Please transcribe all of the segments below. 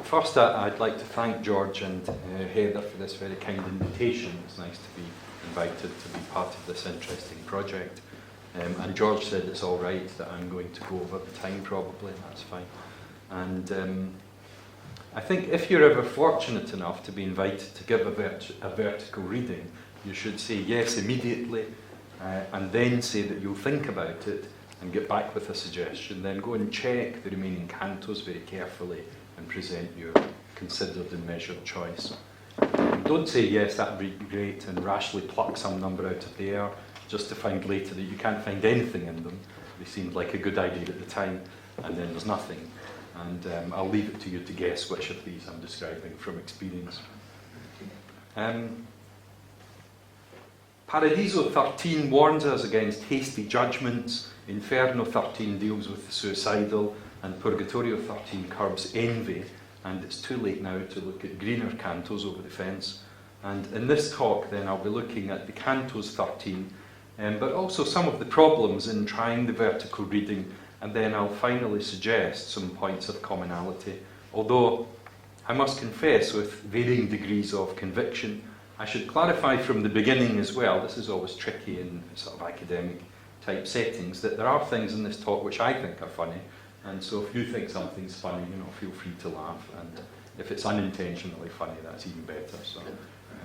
First, I'd like to thank George and Heather for this very kind invitation. It's nice to be invited to be part of this interesting project. And George said it's all right that I'm going to go over the time probably, that's fine. And I think if you're ever fortunate enough to be invited to give a vertical reading, you should say yes immediately, and then say that you'll think about it and get back with a suggestion. Then go and check the remaining cantos very carefully and present your considered and measured choice. Don't say yes, that would be great, and rashly pluck some number out of the air just to find later that you can't find anything in them. They seemed like a good idea at the time, and then there's nothing. And I'll leave it to you to guess which of these I'm describing from experience. Paradiso 13 warns us against hasty judgments, Inferno 13 deals with the suicidal, and Purgatorio 13 curbs envy, and it's too late now to look at greener cantos over the fence. And in this talk then I'll be looking at the cantos 13, but also some of the problems in trying the vertical reading, and then I'll finally suggest some points of commonality, although I must confess with varying degrees of conviction. I should clarify from the beginning as well, this is always tricky in sort of academic type settings, that there are things in this talk which I think are funny, and so if you think something's funny, feel free to laugh, and if it's unintentionally funny, that's even better. So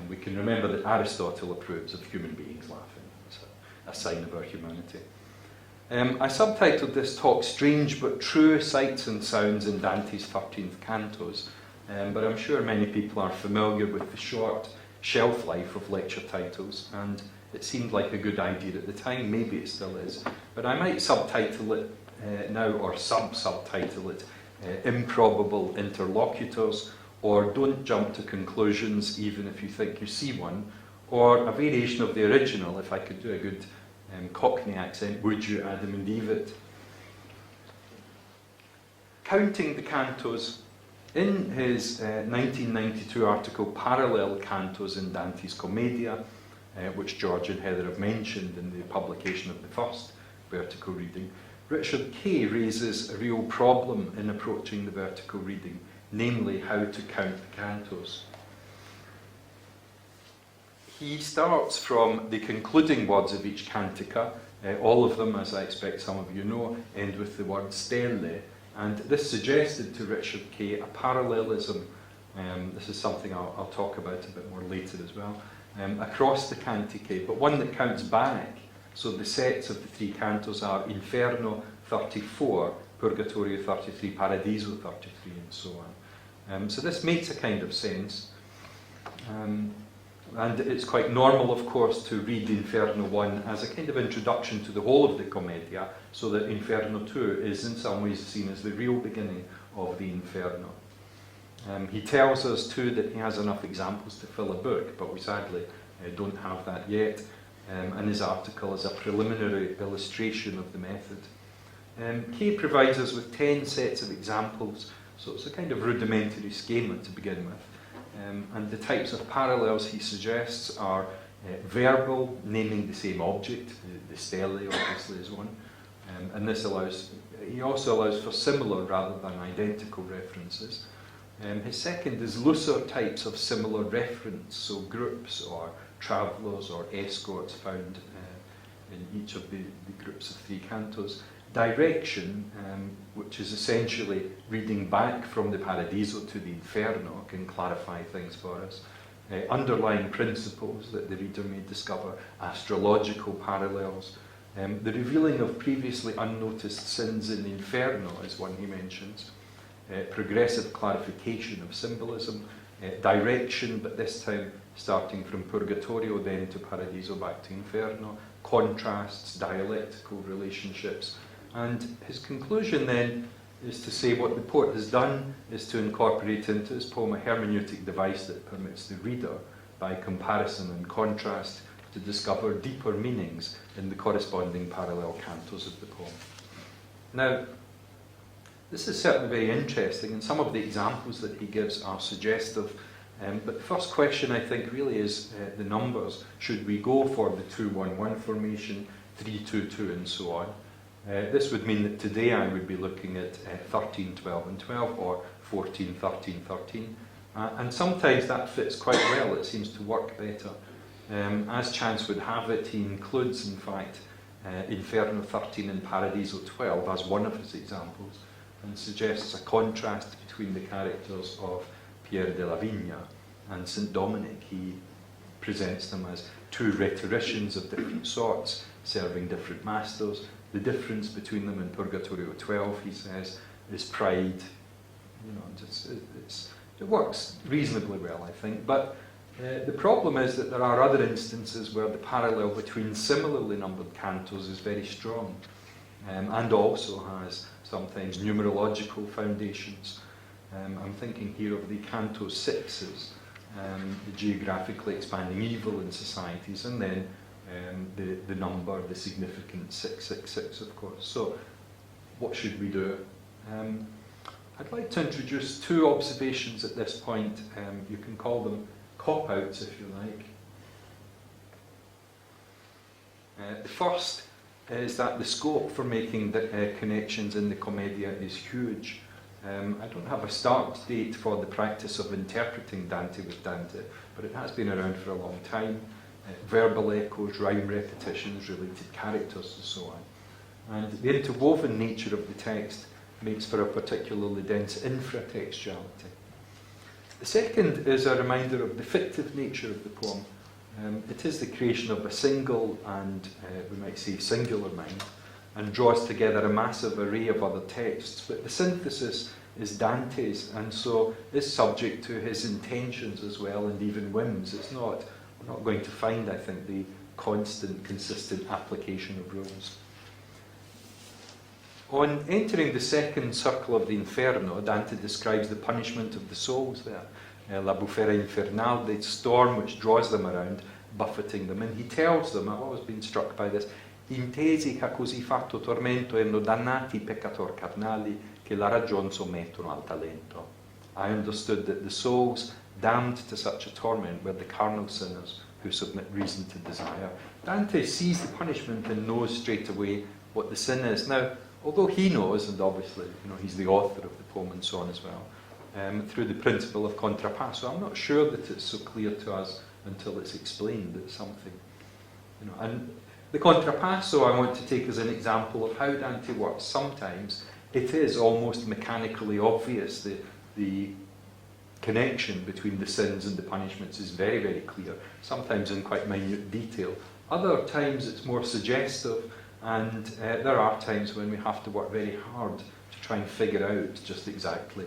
we can remember that Aristotle approves of human beings laughing. It's a sign of our humanity. I subtitled this talk Strange but True Sights and Sounds in Dante's 13th Cantos, but I'm sure many people are familiar with the short shelf life of lecture titles, and it seemed like a good idea at the time, maybe it still is, but I might subtitle it now, or subtitle it Improbable Interlocutors, or Don't Jump to Conclusions even if you think you see one, or a variation of the original, if I could do a good Cockney accent, Would You Adam and Eve It? Counting the cantos. In his 1992 article Parallel Cantos in Dante's Commedia, which George and Heather have mentioned in the publication of the first vertical reading, Richard Kay raises a real problem in approaching the vertical reading, namely how to count the cantos. He starts from the concluding words of each cantica. All of them, as I expect some of you know, end with the word stelle, and this suggested to Richard Kay a parallelism, this is something I'll talk about a bit more later as well, across the canticae, but one that counts back. So the sets of the three cantos are Inferno 34, Purgatorio 33, Paradiso 33, and so on. So this makes a kind of sense. And it's quite normal, of course, to read Inferno 1 as a kind of introduction to the whole of the Commedia, so that Inferno 2 is in some ways seen as the real beginning of the Inferno. He tells us too that he has enough examples to fill a book, but we sadly don't have that yet, and his article is a preliminary illustration of the method. Kay provides us with 10 sets of examples, so it's a kind of rudimentary schema to begin with. And the types of parallels he suggests are verbal, naming the same object, the stele obviously is one, and this he also allows for similar rather than identical references. His second is looser types of similar reference, so groups or travellers or escorts found in each of the groups of three cantos. Direction, which is essentially reading back from the Paradiso to the Inferno, can clarify things for us. Underlying principles that the reader may discover, astrological parallels. The revealing of previously unnoticed sins in the Inferno is one he mentions. Progressive clarification of symbolism. Direction, but this time starting from Purgatorio, then to Paradiso, back to Inferno. Contrasts, dialectical relationships. And his conclusion then is to say what the poet has done is to incorporate into his poem a hermeneutic device that permits the reader, by comparison and contrast, to discover deeper meanings in the corresponding parallel cantos of the poem. Now, this is certainly very interesting, and some of the examples that he gives are suggestive. But the first question, I think, really is the numbers. Should we go for the 2-1-1 formation, 3-2-2, and so on? This would mean that today I would be looking at 13, 12 and 12, or 14, 13, 13. And sometimes that fits quite well, it seems to work better. As chance would have it, he includes, in fact, Inferno 13 and Paradiso 12 as one of his examples, and suggests a contrast between the characters of Pierre de la Vigne and St. Dominic. He presents them as two rhetoricians of different sorts, serving different masters. The difference between them in Purgatorio 12, he says, is pride. You know, it works reasonably well, I think, but the problem is that there are other instances where the parallel between similarly numbered cantos is very strong, and also has sometimes numerological foundations. I'm thinking here of the canto sixes, the geographically expanding evil in societies, and then the number, the significant 666, of course. So, what should we do? I'd like to introduce two observations at this point. You can call them cop-outs, if you like. The first is that the scope for making the connections in the Commedia is huge. I don't have a start date for the practice of interpreting Dante with Dante, but it has been around for a long time. Verbal echoes, rhyme repetitions, related characters and so on. And the interwoven nature of the text makes for a particularly dense infratextuality. The second is a reminder of the fictive nature of the poem. It is the creation of a single and, we might say, singular mind, and draws together a massive array of other texts, but the synthesis is Dante's, and so is subject to his intentions as well, and even whims. We're not going to find, I think, the constant, consistent application of rules. On entering the second circle of the Inferno, Dante describes the punishment of the souls there. La bufera infernal, the storm which draws them around, buffeting them. And he tells them, I've always been struck by this, intesi che così fatto tormento erano dannati peccator carnali che la ragion sommettono al talento. I understood that the souls damned to such a torment were the carnal sinners who submit reason to desire. Dante sees the punishment and knows straight away what the sin is. Now, although he knows, and obviously he's the author of the poem and so on as well, through the principle of contrapasso, I'm not sure that it's so clear to us until it's explained. It's something, and the contrapasso I want to take as an example of how Dante works. Sometimes it is almost mechanically obvious. The connection between the sins and the punishments is very, very clear, sometimes in quite minute detail. Other times it's more suggestive, and there are times when we have to work very hard to try and figure out just exactly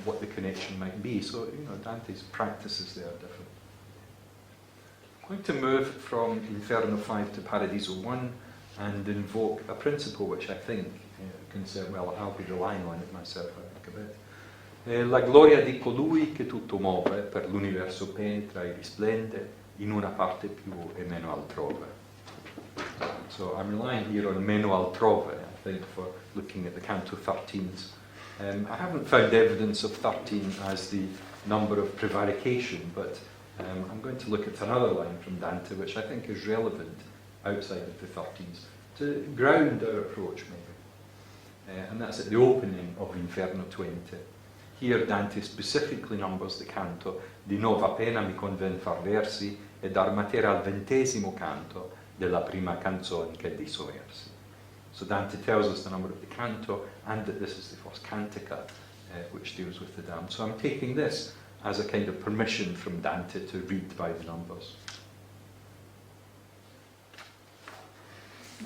what the connection might be. So, Dante's practices there are different. I'm going to move from Inferno 5 to Paradiso 1 and invoke a principle which I think can say, well, I'll be relying on it myself, I think, a bit. La gloria di colui che tutto muove, per l'universo penetra e risplende, in una parte più e meno altrove. So I'm relying here on meno altrove, I think, for looking at the canto 13s. I haven't found evidence of 13 as the number of prevarication, but I'm going to look at another line from Dante, which I think is relevant outside of the 13s, to ground our approach, maybe. And that's at the opening of Inferno 20. Here Dante specifically numbers the canto, di nova pena mi conven far versi, e dar matera al 20° canto della prima canzone che diso versi. So Dante tells us the number of the canto, and that this is the first cantica, which deals with the damned. So I'm taking this as a kind of permission from Dante to read by the numbers.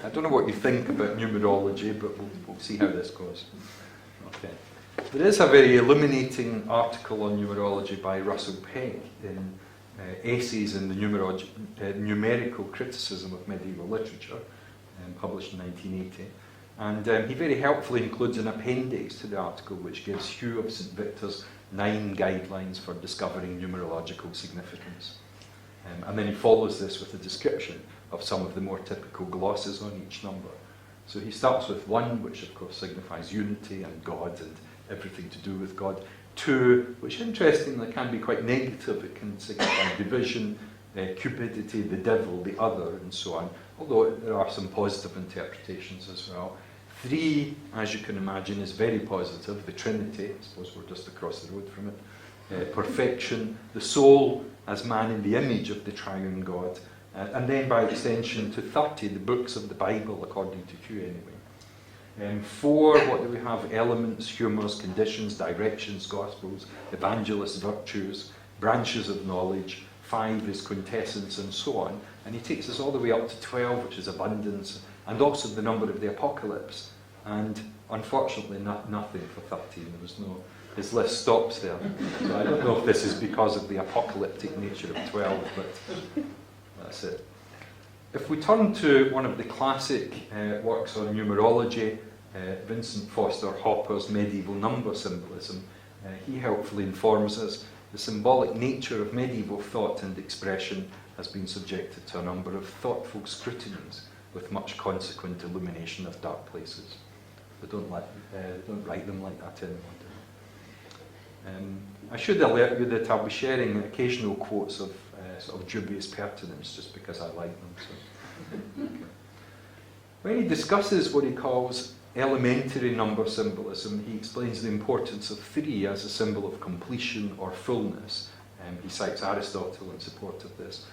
I don't know what you think about numerology, but we'll see how this goes. Okay. There is a very illuminating article on numerology by Russell Peck in Essays in the Numerical Criticism of Medieval Literature, published in 1980. And he very helpfully includes an appendix to the article which gives Hugh of St. Victor's 9 guidelines for discovering numerological significance. And then he follows this with a description of some of the more typical glosses on each number. So he starts with 1, which of course signifies unity and God and everything to do with God. 2, which interestingly can be quite negative. It can signify division, cupidity, the devil, the other, and so on. Although there are some positive interpretations as well. 3, as you can imagine, is very positive. The Trinity, I suppose we're just across the road from it. Perfection, the soul as man in the image of the triune God. And then by extension to 30, the books of the Bible, according to Hugh anyway. 4, what do we have? Elements, humours, conditions, directions, gospels, evangelists, virtues, branches of knowledge. 5 is quintessence, and so on. And he takes us all the way up to 12, which is abundance, and also the number of the apocalypse. And unfortunately, nothing for 13. There was no. His list stops there. So I don't know if this is because of the apocalyptic nature of 12, but that's it. If we turn to one of the classic works on numerology, Vincent Foster Hopper's Medieval Number Symbolism, he helpfully informs us the symbolic nature of medieval thought and expression has been subjected to a number of thoughtful scrutinies with much consequent illumination of dark places. But don't write them like that anymore. I should alert you that I'll be sharing occasional quotes of sort of dubious pertinence just because I like them. So. Okay. When he discusses what he calls elementary number symbolism, he explains the importance of 3 as a symbol of completion or fullness. He cites Aristotle in support of this.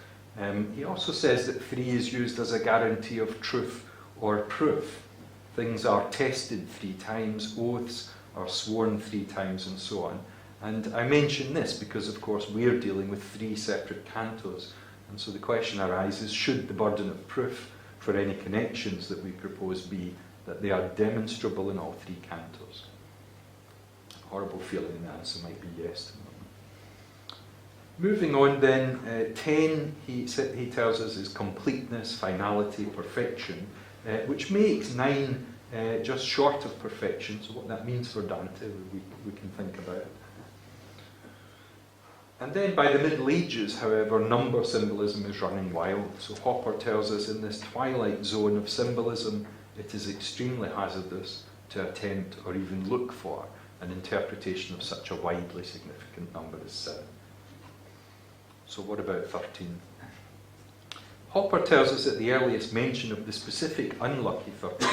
He also says that 3 is used as a guarantee of truth or proof. Things are tested 3 times, oaths are sworn 3 times, and so on. And I mention this because, of course, we're dealing with 3 separate cantos. And so the question arises, should the burden of proof for any connections that we propose be that they are demonstrable in all 3 cantos? Horrible feeling the answer might be yes. Moving on then, 10, he tells us, is completeness, finality, perfection, which makes 9 just short of perfection. So what that means for Dante, we can think about it. And then by the Middle Ages, however, number symbolism is running wild. So Hopper tells us in this twilight zone of symbolism, it is extremely hazardous to attempt or even look for an interpretation of such a widely significant number as 7. So what about 13? Hopper tells us that the earliest mention of the specific unlucky 13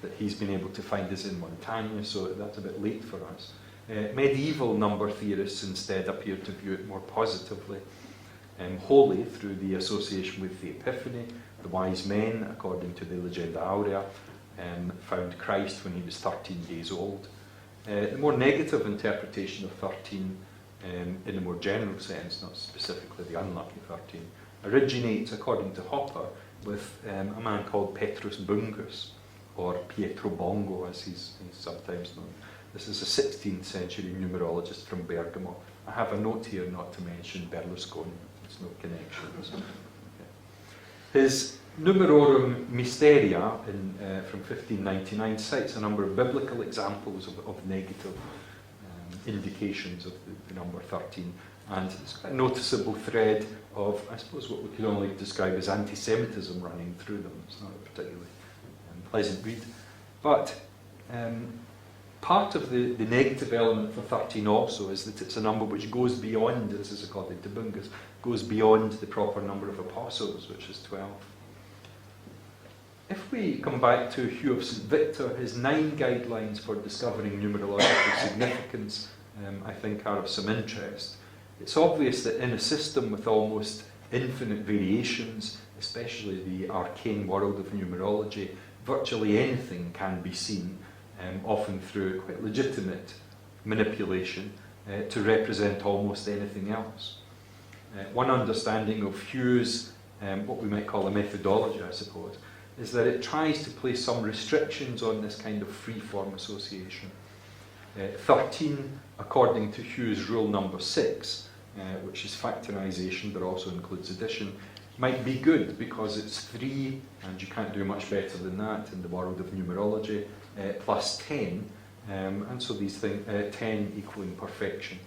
that he's been able to find is in Montaigne, so that's a bit late for us. Medieval number theorists instead appear to view it more positively, wholly through the association with the Epiphany. The wise men, according to the Legenda Aurea, found Christ when he was 13 days old. The more negative interpretation of 13, in a more general sense, not specifically the unlucky 13, originates, according to Hopper, with a man called Petrus Bungus, or Pietro Bongo, as he's sometimes known. This is a 16th century numerologist from Bergamo. I have a note here not to mention Berlusconi. There's no connection. Okay. His Numerorum Mysteria from 1599 cites a number of biblical examples of negative indications of the number 13. And it's quite a noticeable thread of, I suppose, what we could only describe as anti-Semitism running through them. It's not a particularly pleasant read. But part of the negative element for 13 also is that it's a number which goes beyond, this is according to Bungus, goes beyond the proper number of apostles, which is 12. If we come back to Hugh of St. Victor, his 9 guidelines for discovering numerological significance, I think, are of some interest. It's obvious that in a system with almost infinite variations, especially the arcane world of numerology, virtually anything can be seen, often through quite legitimate manipulation, to represent almost anything else. One understanding of Hugh's, what we might call a methodology, I suppose, is that it tries to place some restrictions on this kind of free-form association. 13, according to Hugh's rule number 6, which is factorization but also includes addition, might be good because it's 3, and you can't do much better than that in the world of numerology, plus 10, and so these things, 10 equaling perfection.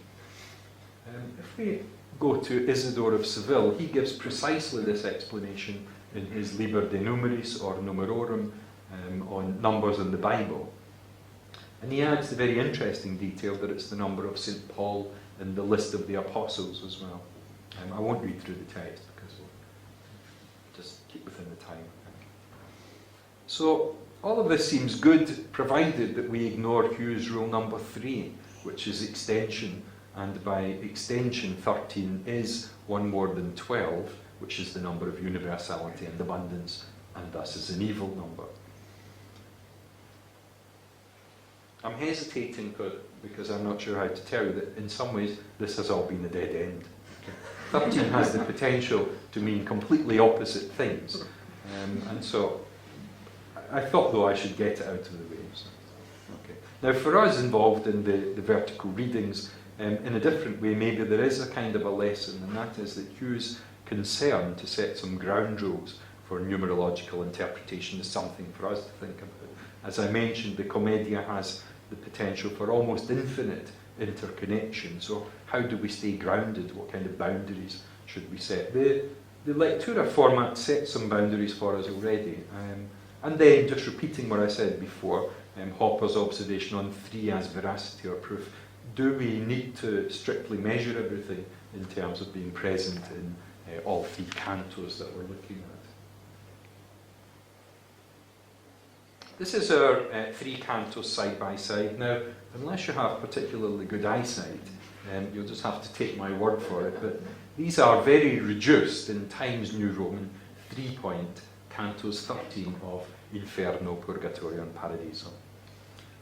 If we go to Isidore of Seville, he gives precisely this explanation in his Liber de Numeris, or Numerorum, on numbers in the Bible. And he adds the very interesting detail that it's the number of St. Paul in the list of the apostles as well. I won't read through the text because we'll just keep within the time. So all of this seems good, provided that we ignore Hugh's rule number 3, which is extension, and by extension 13 is 1 more than 12, which is the number of universality and abundance, and thus is an evil number. I'm hesitating because I'm not sure how to tell you that in some ways this has all been a dead end. 13 has the potential to mean completely opposite things, and so I thought though I should get it out of the way. So, okay. Now for us involved in the vertical readings, in a different way maybe there is a kind of a lesson, and that is that Hugh's concern to set some ground rules for numerological interpretation is something for us to think about. As I mentioned, the Commedia has the potential for almost infinite interconnection, so how do we stay grounded? What kind of boundaries should we set? The Lectura format sets some boundaries for us already, and then just repeating what I said before, Hopper's observation on 3 as veracity or proof. Do we need to strictly measure everything in terms of being present in all 3 cantos that we're looking at? This is our 3 cantos side by side. Now, unless you have particularly good eyesight, you'll just have to take my word for it, but these are very reduced in Times New Roman 3-point cantos 13 of Inferno, Purgatorio and Paradiso.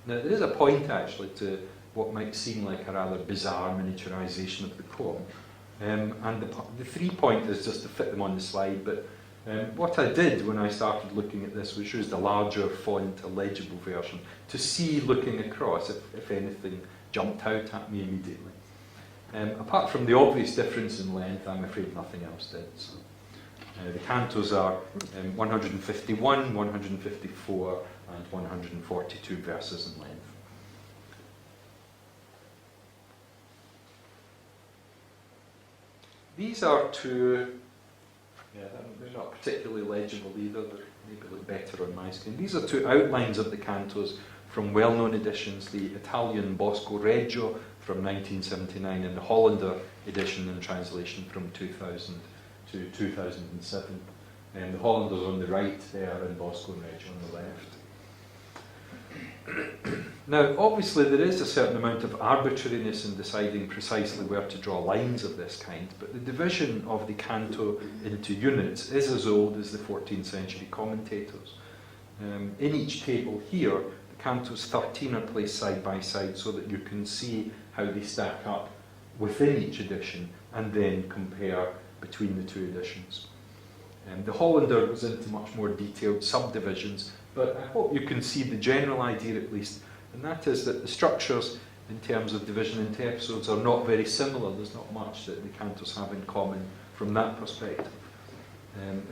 Now, there is a point actually to what might seem like a rather bizarre miniaturization of the poem, and the 3-point is just to fit them on the slide, but what I did when I started looking at this was use the larger font, a legible version, to see looking across if anything jumped out at me immediately. Apart from the obvious difference in length, I'm afraid nothing else did. So, the cantos are 151, 154 and 142 verses in length. These are 2, they're not particularly legible either, they maybe look better on my screen. These are 2 outlines of the cantos from well-known editions, the Italian Bosco Reggio from 1979 and the Hollander edition and translation from 2000 to 2007. And the Hollander's on the right there and Bosco Reggio on the left. Now, obviously there is a certain amount of arbitrariness in deciding precisely where to draw lines of this kind, but the division of the canto into units is as old as the 14th century commentators. In each table here, the cantos 13 are placed side by side so that you can see how they stack up within each edition and then compare between the 2 editions. The Hollander goes into much more detailed subdivisions, but I hope you can see the general idea at least, and that is that the structures in terms of division into episodes are not very similar. There's not much that the cantos have in common from that perspective.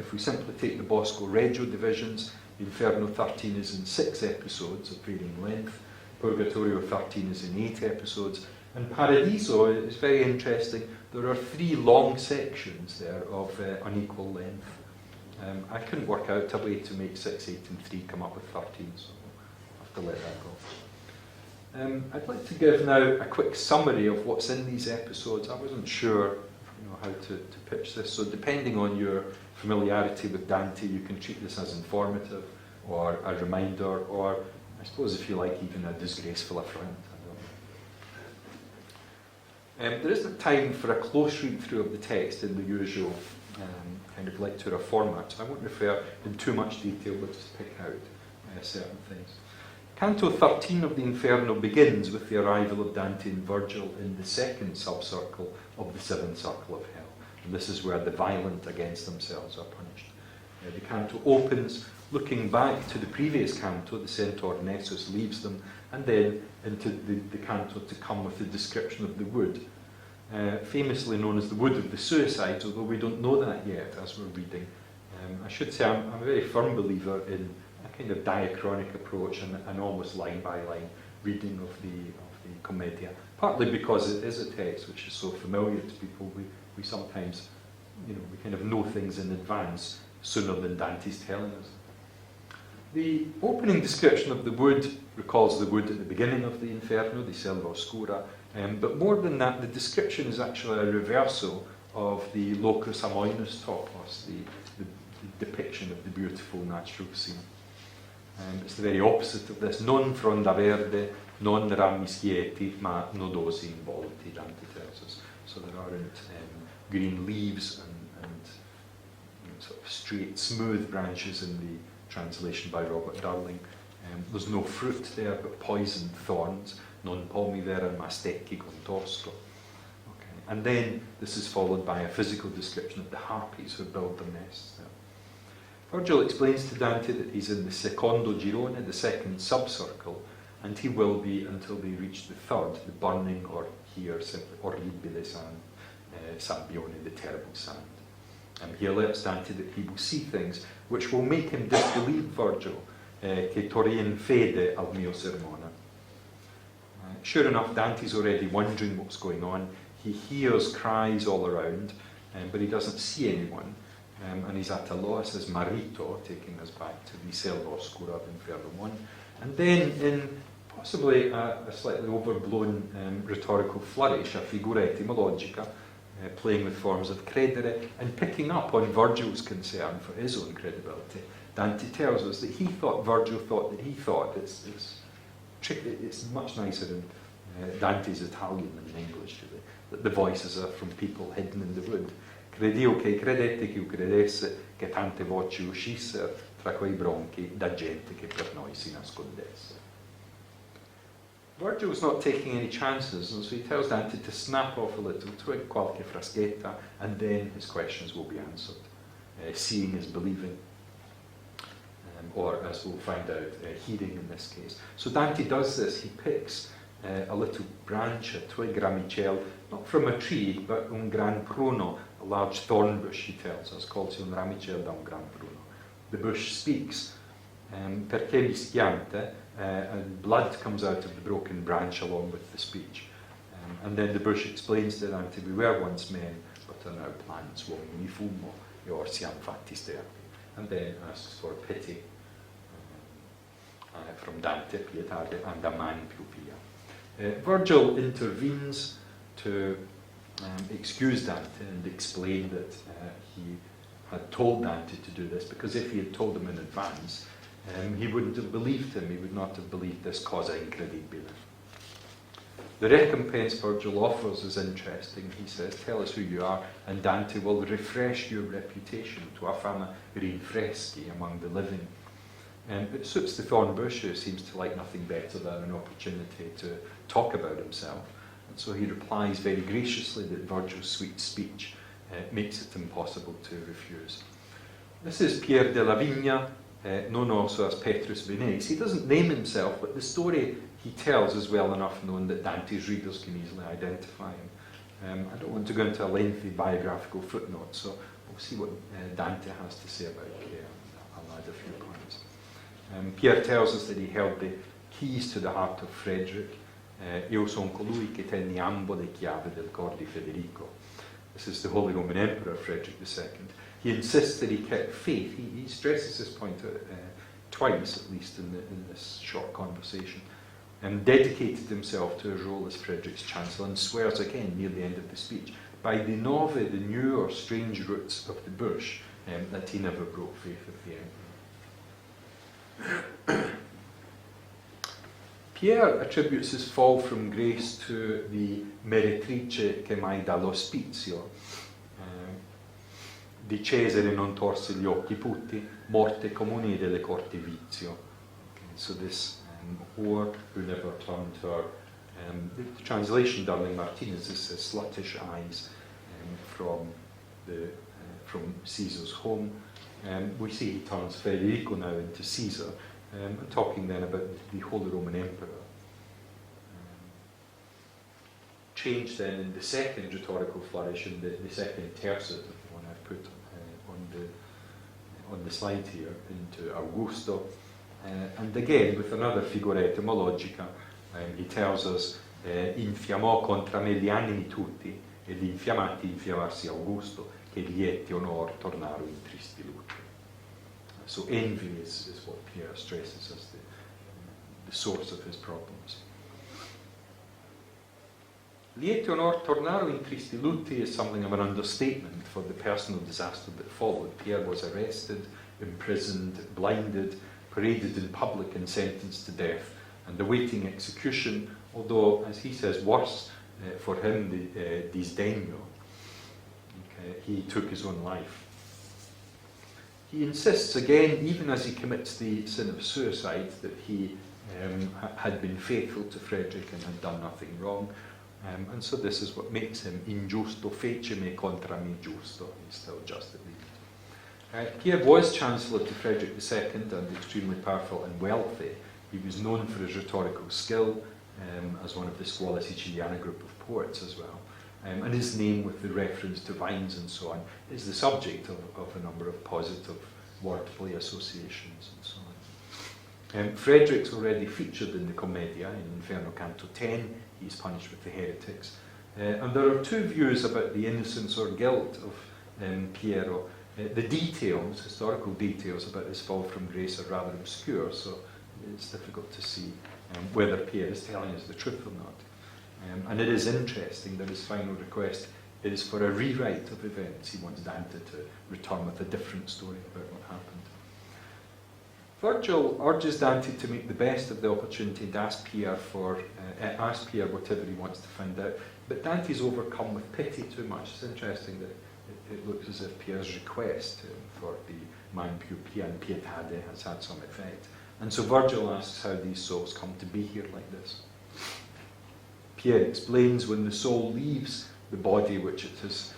If we simply take the Bosco Reggio divisions, Inferno 13 is in 6 episodes of varying length, Purgatorio 13 is in 8 episodes, and Paradiso is very interesting. There are 3 long sections there of unequal length. I couldn't work out a way to make 6, 8 and 3 come up with 13, so I'll have to let that go. I'd like to give now a quick summary of what's in these episodes. I wasn't sure how to pitch this, so depending on your familiarity with Dante, you can treat this as informative or a reminder, or I suppose if you like even a disgraceful affront. There isn't time for a close read through of the text in the usual kind of lectura format, so I won't refer in too much detail, but just pick out certain things. Canto 13 of the Inferno begins with the arrival of Dante and Virgil in the 2nd subcircle of the 7th circle of hell, and this is where the violent against themselves are punished. The canto opens looking back to the previous canto, the centaur Nessus leaves them, and then into the canto to come with the description of the wood, famously known as the wood of the suicides, although we don't know that yet as we're reading. I should say I'm a very firm believer in a kind of diachronic approach and an almost line-by-line reading of the Commedia, partly because it is a text which is so familiar to people. We sometimes, we kind of know things in advance sooner than Dante's telling us. The opening description of the wood recalls the wood at the beginning of the Inferno, the Selva Oscura, but more than that, the description is actually a reversal of the locus amoenus topos, the depiction of the beautiful natural scene. It's the very opposite of this. Non fronda verde, non rami schieti, ma nodosi involti, Dante tells us. So there aren't green leaves and sort of straight, smooth branches in the translation by Robert Darling. There's no fruit there, but poisoned thorns. Non pomi vera ma stecchi con tosco. Okay. And then this is followed by a physical description of the harpies who build their nests there. Virgil explains to Dante that he's in the secondo girone, the second subcircle, and he will be until they reach the third, the burning, or here simply orribile sabbione, the terrible sand. He alerts Dante that he will see things which will make him disbelieve Virgil, che torrien fede al mio sermone. Sure enough, Dante's already wondering what's going on. He hears cries all around, but he doesn't see anyone. And he's at a loss as marito, taking us back to the Selva Oscura of Inferno 1. And then, in possibly a slightly overblown rhetorical flourish, a figura etymologica, playing with forms of credere, and picking up on Virgil's concern for his own credibility, Dante tells us that Virgil thought that he thought. It's much nicer in Dante's Italian than in English, really, that the voices are from people hidden in the wood. Credio che credette che credesse che tante voci uscissero tra quei bronchi da gente che per noi si nascondesse. Virgil's not taking any chances, and so he tells Dante to snap off a little twig, qualche fraschetta, and then his questions will be answered. Seeing is believing, or as we'll find out, hearing in this case. So Dante does this. He picks a little branch, a twig ramicel, not from a tree, but un gran pruno, a large thorn bush, he tells us, called un ramicel da un gran pruno. The bush speaks, perché mischiante, and blood comes out of the broken branch along with the speech. And then the bush explains to Dante, we were once men, but are now plants, uomini fumo, e or siam fatti sterpi. And then asks for pity from Dante, pietate, and a man più pia. Virgil intervenes to excuse Dante and explain that he had told Dante to do this, because if he had told him in advance, he wouldn't have believed him. He would not have believed this cosa incredibile. The recompense Virgil offers is interesting. He says, tell us who you are, and Dante will refresh your reputation, tua fama rinfreschi, among the living. It suits the thorn bush, who seems to like nothing better than an opportunity to talk about himself. And so he replies very graciously that Virgil's sweet speech makes it impossible to refuse. This is Pier della Vigna, known also as Petrus Venex. He doesn't name himself, but the story he tells is well enough known that Dante's readers can easily identify him. I don't want to go into a lengthy biographical footnote, so we'll see what Dante has to say about Pier. I'll add a few points. Pier tells us that he held the keys to the heart of Frederick. Io son colui che tenni ambo le chiavi del cor di Federico. This is the Holy Roman Emperor, Frederick II. He insists that he kept faith. He stresses this point twice, at least, in this short conversation, and dedicated himself to his role as Frederick's Chancellor, and swears again near the end of the speech, by the nove, the new or strange roots of the bush, that he never broke faith with the Emperor. Pierre attributes his fall from grace to the meretrice che mai dall'ospizio. Di Cesare non torse gli occhi putti, morte comune delle corti vizio. Okay, so this whore who never turned her, the translation, Darling Martinez, is sluttish eyes from Caesar's home. We see he turns Federico now into Caesar, talking then about the Holy Roman Emperor. Change then in the second rhetorical flourish, in the second tercet, the one I've put on the slide here, into Augusto, and again with another figura etymologica. He tells us infiamò contra me gli animi tutti ed infiammati infiammarsi Augusto che lieti onor tornaro in tristi lutti. So envy is what Pierre stresses as the source of his problems. Lieti onor tornaro in tristi lutti is something of an understatement for the personal disaster that followed. Pierre was arrested, imprisoned, blinded, paraded in public and sentenced to death, and awaiting execution, although, as he says, worse for him, the disdegno. He took his own life. He insists again, even as he commits the sin of suicide, that he had been faithful to Frederick and had done nothing wrong. And so this is what makes him ingiusto fece me contra me giusto. He's still just at the end. Pierre was Chancellor to Frederick II and extremely powerful and wealthy. He was known for his rhetorical skill as one of the Scuola Siciliana group of poets as well. And his name, with the reference to vines and so on, is the subject of a number of positive wordplay associations and so on. Frederick's already featured in the Commedia in Inferno Canto 10. He's punished with the heretics. And there are two views about the innocence or guilt of Piero. The details, historical details about his fall from grace are rather obscure, so it's difficult to see whether Pierre is telling us the truth or not. And it is interesting that his final request is for a rewrite of events. He wants Dante to return with a different story about what happened. Virgil urges Dante to make the best of the opportunity and ask Pierre whatever he wants to find out. But Dante's overcome with pity too much. It's interesting that it looks as if Pierre's request for the man più pietade has had some effect. And so Virgil asks how these souls come to be here like this. Pierre explains when the soul leaves the body which it has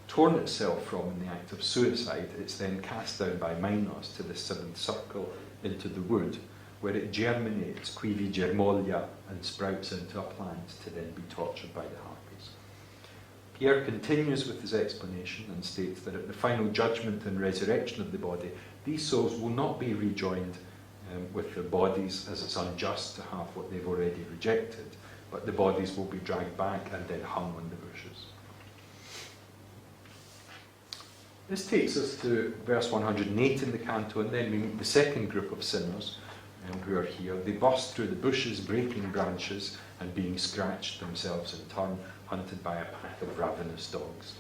torn itself from in the act of suicide, it's then cast down by Minos to the seventh circle into the wood, where it germinates, quivi germoglia, and sprouts into a plant to then be tortured by the harpies. Pierre continues with his explanation and states that at the final judgment and resurrection of the body, these souls will not be rejoined with their bodies, as it's unjust to have what they've already rejected, but the bodies will be dragged back and then hung on the bushes. This takes us to verse 108 in the canto, and then we meet the second group of sinners who are here. They burst through the bushes, breaking branches, and being scratched themselves in turn, hunted by a pack of ravenous dogs.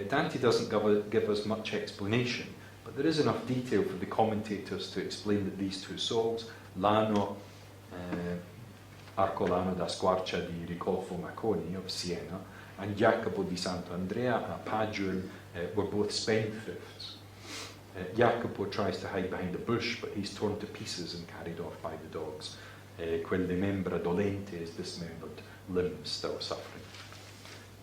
Dante doesn't give us much explanation, but there is enough detail for the commentators to explain that these two souls, Lano, Arcolano da Squarcia di Ricolfo Macconi of Siena, and Jacopo di Santo Andrea, a Paduan, were both spendthrifts. Jacopo tries to hide behind a bush, but he's torn to pieces and carried off by the dogs. Quelle membra dolente, his dismembered limbs still suffering.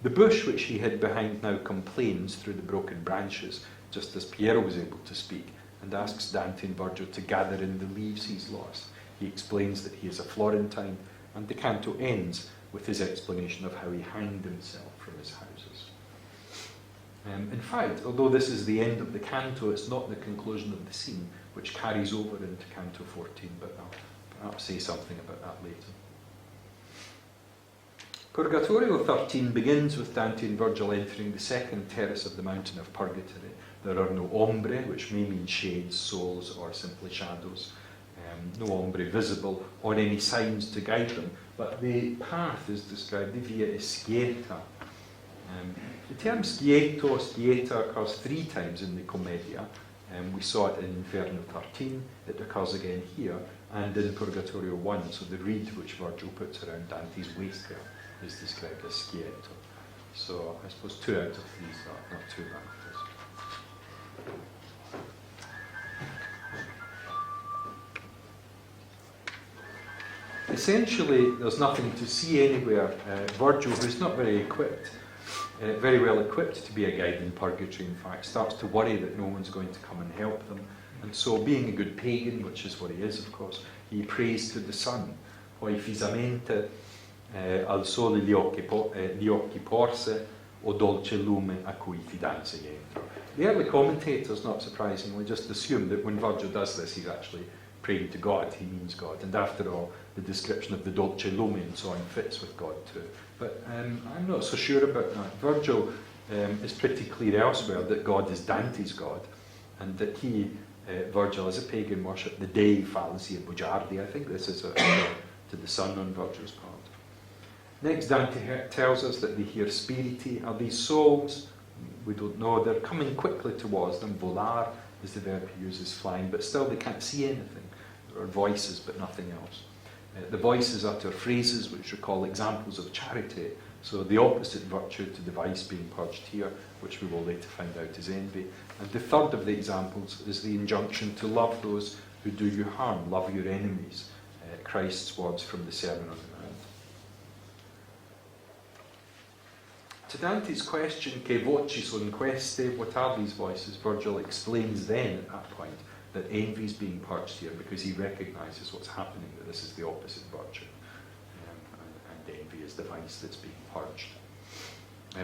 The bush which he hid behind now complains through the broken branches, just as Piero was able to speak, and asks Dante and Virgil to gather in the leaves he's lost. He explains that he is a Florentine, and the canto ends with his explanation of how he hanged himself from his houses. In fact, although this is the end of the canto, it's not the conclusion of the scene, which carries over into Canto 14, but I'll perhaps say something about that later. Purgatorio 13 begins with Dante and Virgil entering the second terrace of the mountain of Purgatory. There are no ombre, which may mean shades, souls, or simply shadows. No ombre visible, or any signs to guide them, but the path is described, the via is schietta. The term schietta occurs 3 times in the Commedia. We saw it in Inferno 13, it occurs again here, and in Purgatorio 1, so the reed which Virgil puts around Dante's waist there is described as schietto. So I suppose 2 out of 3 are not too bad. Essentially, there's nothing to see anywhere. Virgil, who's not very well equipped to be a guide in purgatory, in fact, starts to worry that no one's going to come and help them. And so, being a good pagan, which is what he is, of course, he prays to the sun. Poi fisamente al sole gli occhi porse, o dolce lume a cui fidanza entro. The early commentators, not surprisingly, just assume that when Virgil does this, he's actually praying to God, he means God. And after all, the description of the dolce lume and so on fits with God too. But I'm not so sure about that. Virgil is pretty clear elsewhere that God is Dante's God, and that he, Virgil, as a pagan, worshipped the Dei falsi e bugiardi. I think this is to the sun on Virgil's part. Next, Dante tells us that they hear spiriti. Are these souls? We don't know. They're coming quickly towards them. Volar is the verb he uses, flying, but still they can't see anything. There are voices, but nothing else. The voices utter phrases which recall examples of charity, so the opposite virtue to the vice being purged here, which we will later find out is envy. And the third of the examples is the injunction to love those who do you harm, love your enemies, Christ's words from the Sermon on the Mount. To Dante's question, che voci son queste, what are these voices? Virgil explains then at that point that envy is being purged here because he recognises what's happening, that this is the opposite virtue. And envy is the vice that's being purged.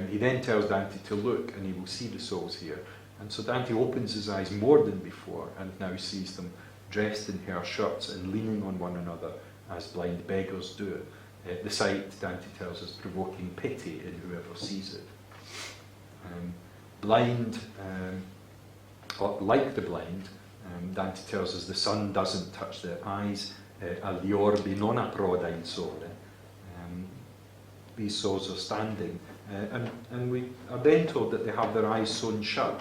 He then tells Dante to look and he will see the souls here. And so Dante opens his eyes more than before and now sees them dressed in hair shirts and leaning on one another as blind beggars do. The sight, Dante tells us, provoking pity in whoever sees it. Blind, like the blind, Dante tells us the sun doesn't touch their eyes. Agli orbi non approda il sole. These souls are standing, and we are then told that they have their eyes sewn shut,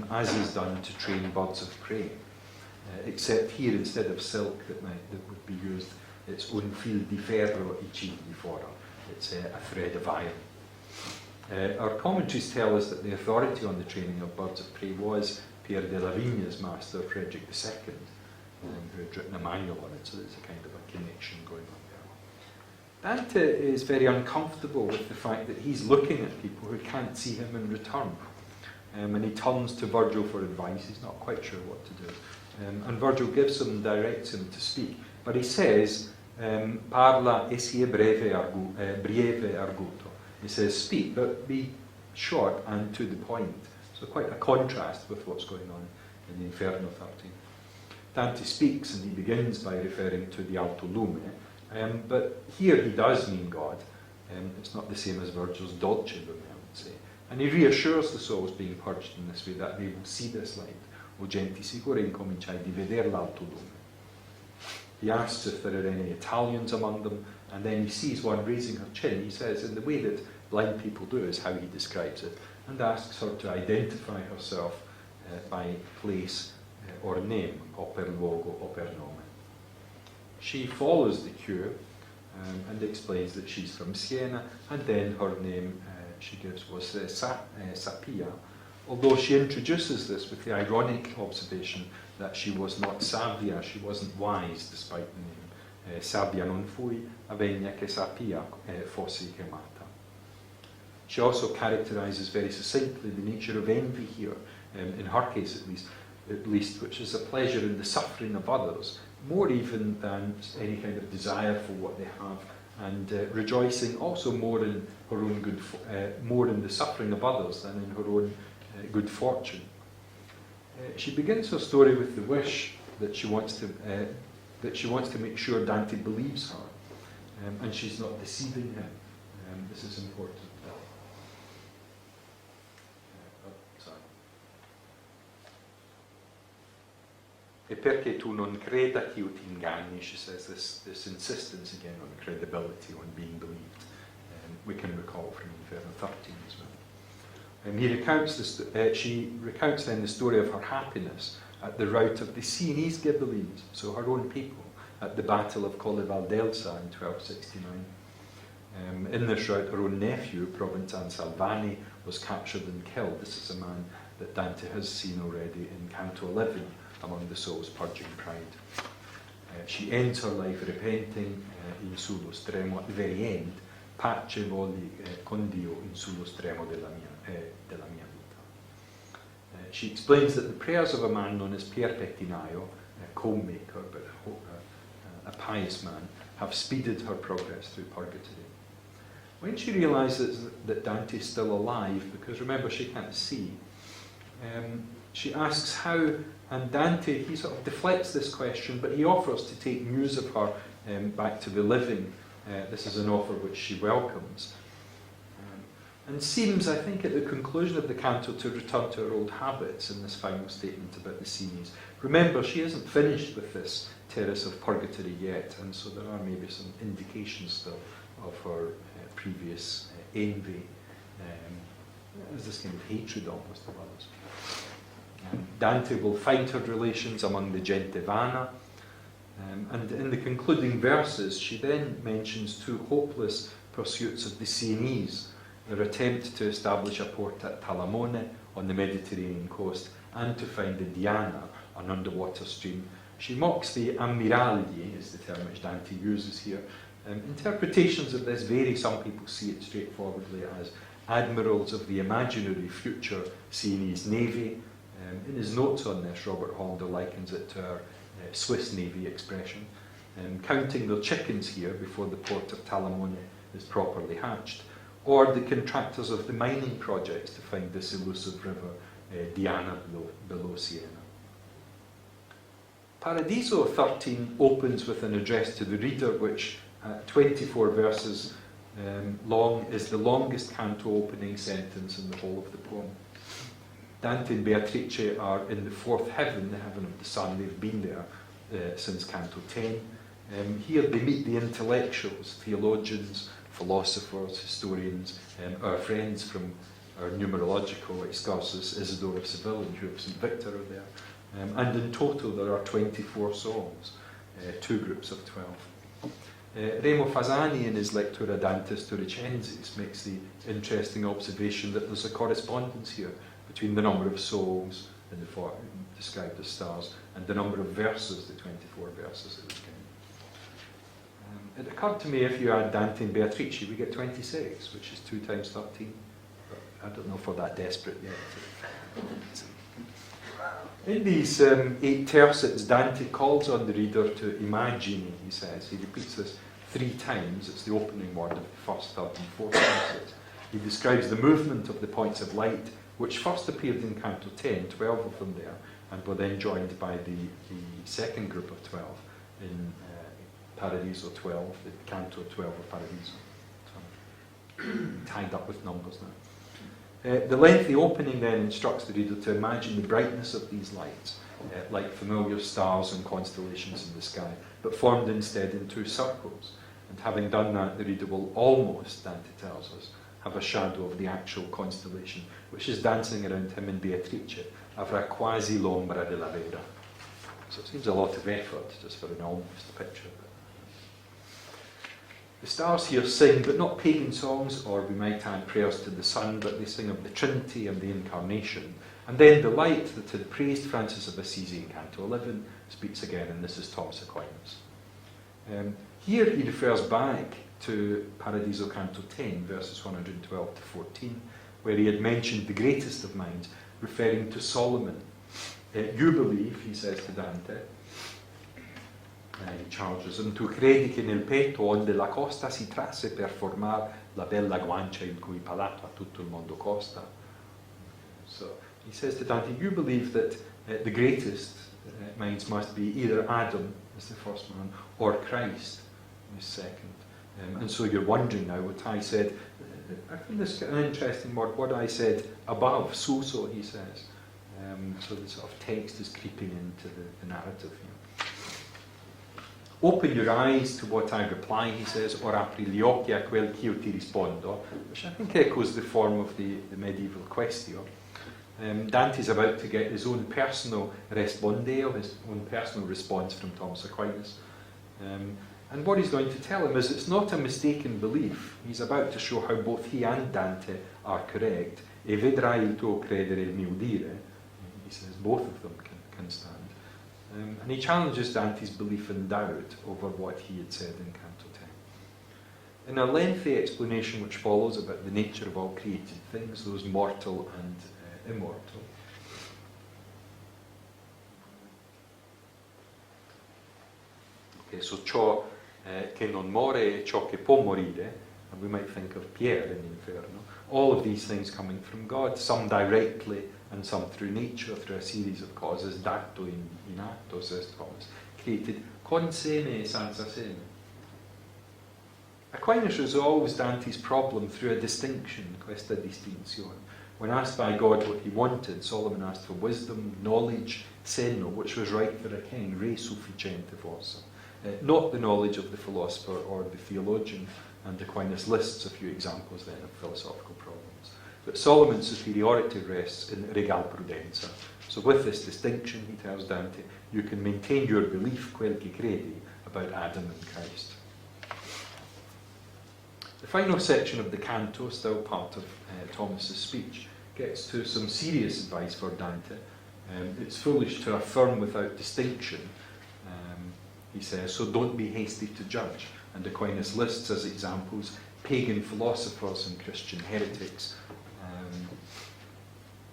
as is done to train birds of prey. Except here, instead of silk that would be used, it's un fil di ferro e cigli fora. It's a thread of iron. Our commentaries tell us that the authority on the training of birds of prey was Pier della Vigna's master, Frederick II, who had written a manual on it, so there's a kind of a connection going on there. Dante is very uncomfortable with the fact that he's looking at people who can't see him in return. And he turns to Virgil for advice. He's not quite sure what to do. And Virgil gives him, directs him to speak. But he says, parla e sia breve arguto. He says, speak, but be short and to the point. So quite a contrast with what's going on in Inferno 13. Dante speaks and he begins by referring to the Alto Lume, but here he does mean God. It's not the same as Virgil's Dolce Lume, I would say. And he reassures the souls being purged in this way that they will see this light. O genti sicure incominciai di veder l'alto lume. He asks if there are any Italians among them, and then he sees one raising her chin. He says, in the way that blind people do, is how he describes it, and asks her to identify herself by place or name, o per luogo o per nome. She follows the cue and explains that she's from Siena, and then her name she gives was Sapia, although she introduces this with the ironic observation that she was not savia, she wasn't wise despite the name. Sabia non fui, avegna che sapia fossi chiamata. She also characterises very succinctly the nature of envy here, in her case at least, which is a pleasure in the suffering of others, more even than any kind of desire for what they have, and rejoicing also more in her own more in the suffering of others than in her own good fortune. She begins her story with the wish that she wants to make sure Dante believes her, and she's not deceiving him. This is important. E perché tu non creda che io ti inganni, she says, this insistence again on credibility, on being believed. We can recall from Inferno 13 as well. She recounts then the story of her happiness at the rout of the Sienese Ghibellines, so her own people, at the Battle of Colle Valdelsa in 1269. In this rout, her own nephew, Provençal Salvani, was captured and killed. This is a man that Dante has seen already in Canto 11 among the souls purging pride. She ends her life repenting in sullo stremo, at the very end, pace voli con Dio in sullo stremo della mia vita. She explains that the prayers of a man known as Pier Pettinaio, a comb maker, but a pious man, have speeded her progress through purgatory. When she realises that Dante is still alive, because remember she can't see, she asks how, and Dante, he sort of deflects this question, but he offers to take news of her back to the living. This is an offer which she welcomes. And seems, I think, at the conclusion of the canto to return to her old habits in this final statement about the Sienese. Remember, she isn't finished with this terrace of purgatory yet, and so there are maybe some indications still of her previous envy, as this kind of hatred almost of others. Dante will find her relations among the gente vana, And in the concluding verses, she then mentions two hopeless pursuits of the Sienese, their attempt to establish a port at Talamone on the Mediterranean coast and to find the Diana, an underwater stream. She mocks the ammiragli, is the term which Dante uses here. Interpretations of this vary. Some people see it straightforwardly as admirals of the imaginary future Sienese navy. In his notes on this, Robert Hollander likens it to our Swiss navy expression. Counting their chickens here before the port of Talamone is properly hatched, or the contractors of the mining projects to find this elusive river, Diana, below Siena. Paradiso 13 opens with an address to the reader, which at 24 verses long is the longest canto opening sentence in the whole of the poem. Dante and Beatrice are in the fourth heaven, the heaven of the sun. They've been there since Canto 10. Here they meet the intellectuals, theologians, philosophers, historians, our friends from our numerological excursus, Isidore of Seville and Hugh of St. Victor are there. And in total there are 24 songs, two groups of 12. Remo Fasani in his Lectura Dantis Turricensis makes the interesting observation that there's a correspondence here between the number of souls in the four described as stars and the number of verses, the 24 verses it was given. It occurred to me if you add Dante and Beatrice, we get 26, which is 2 times 13. But I don't know if we're that desperate yet. In these 8 tercets, Dante calls on the reader to imagine, he says. He repeats this 3 times. It's the opening word of the first, third and fourth tercets. He describes the movement of the points of light, which first appeared in Canto 10, 12 of them there, and were then joined by the second group of 12 in Paradiso 12, the Canto 12 of Paradiso. So, tied up with numbers now. The lengthy opening then instructs the reader to imagine the brightness of these lights, like familiar stars and constellations in the sky, but formed instead in 2 circles. And having done that, the reader will almost, Dante tells us, have a shadow of the actual constellation, which is dancing around him and Beatrice, avrà quasi l'ombra della vera. So it seems a lot of effort just for an almost picture. The stars here sing, but not pagan songs, or we might add prayers to the sun, but they sing of the Trinity and the Incarnation. And then the light that had praised Francis of Assisi in Canto 11 speaks again, and this is Thomas Aquinas. Here he refers back to Paradiso Canto 10, verses 112 to 14, where he had mentioned the greatest of minds, referring to Solomon. You believe, he says to Dante, he charges him, tu credi che nel petto onde la costa si trasse per formar la bella guancia in cui palato a tutto il mondo costa. So he says to Dante, you believe that the greatest minds must be either Adam as the first man or Christ as second. And so you're wondering now what I said. I find this an interesting word. What I said above, suso, he says. So the sort of text is creeping into the narrative here. Open your eyes to what I reply, he says, or apri gli occhi a quel che io ti rispondo, which I think echoes the form of the medieval quaestio. Dante's about to get his own personal respondeo, his own personal response from Thomas Aquinas. And what he's going to tell him is it's not a mistaken belief. He's about to show how both he and Dante are correct. E vedrai il tuo credere il mio dire. He says both of them can stand. And he challenges Dante's belief and doubt over what he had said in Canto 10. In a lengthy explanation which follows about the nature of all created things, those mortal and immortal, okay, so ciò che non more e ciò che può morire, and we might think of Pierre in Inferno, all of these things coming from God, some directly and some through nature, through a series of causes, dato in atto, says Thomas, created con seme e senza seme. Aquinas resolves Dante's problem through a distinction, questa distinzione. When asked by God what he wanted, Solomon asked for wisdom, knowledge, senno, which was right for a king, re sufficiente forza. Not the knowledge of the philosopher or the theologian, and Aquinas lists a few examples then of philosophical problems. But Solomon's superiority rests in regal prudenza, So with this distinction, he tells Dante, you can maintain your belief, quel che credi, about Adam and Christ. The final section of the canto, still part of Thomas's speech, gets to some serious advice for Dante. It's foolish to affirm without distinction, he says, so don't be hasty to judge. And Aquinas lists as examples pagan philosophers and Christian heretics,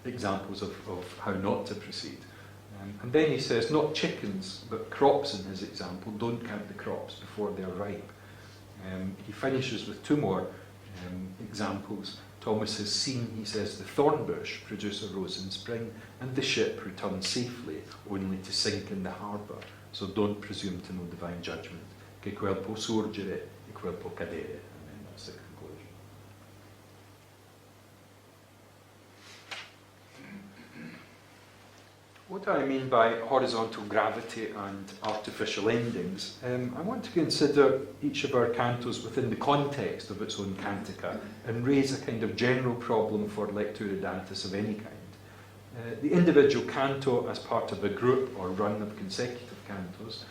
examples of how not to proceed. And then he says, not chickens, but crops in his example. Don't count the crops before they're ripe. He finishes with two more examples. Thomas has seen, he says, the thorn bush produce a rose in spring, and the ship return safely, only to sink in the harbour. So don't presume to know divine judgment. Che quel può surgere e quel può cadere. And then that's the conclusion. What do I mean by horizontal gravity and artificial endings? I want to consider each of our cantos within the context of its own cantica and raise a kind of general problem for lectura dantis of any kind. The individual canto as part of a group or run of consecutive cantos,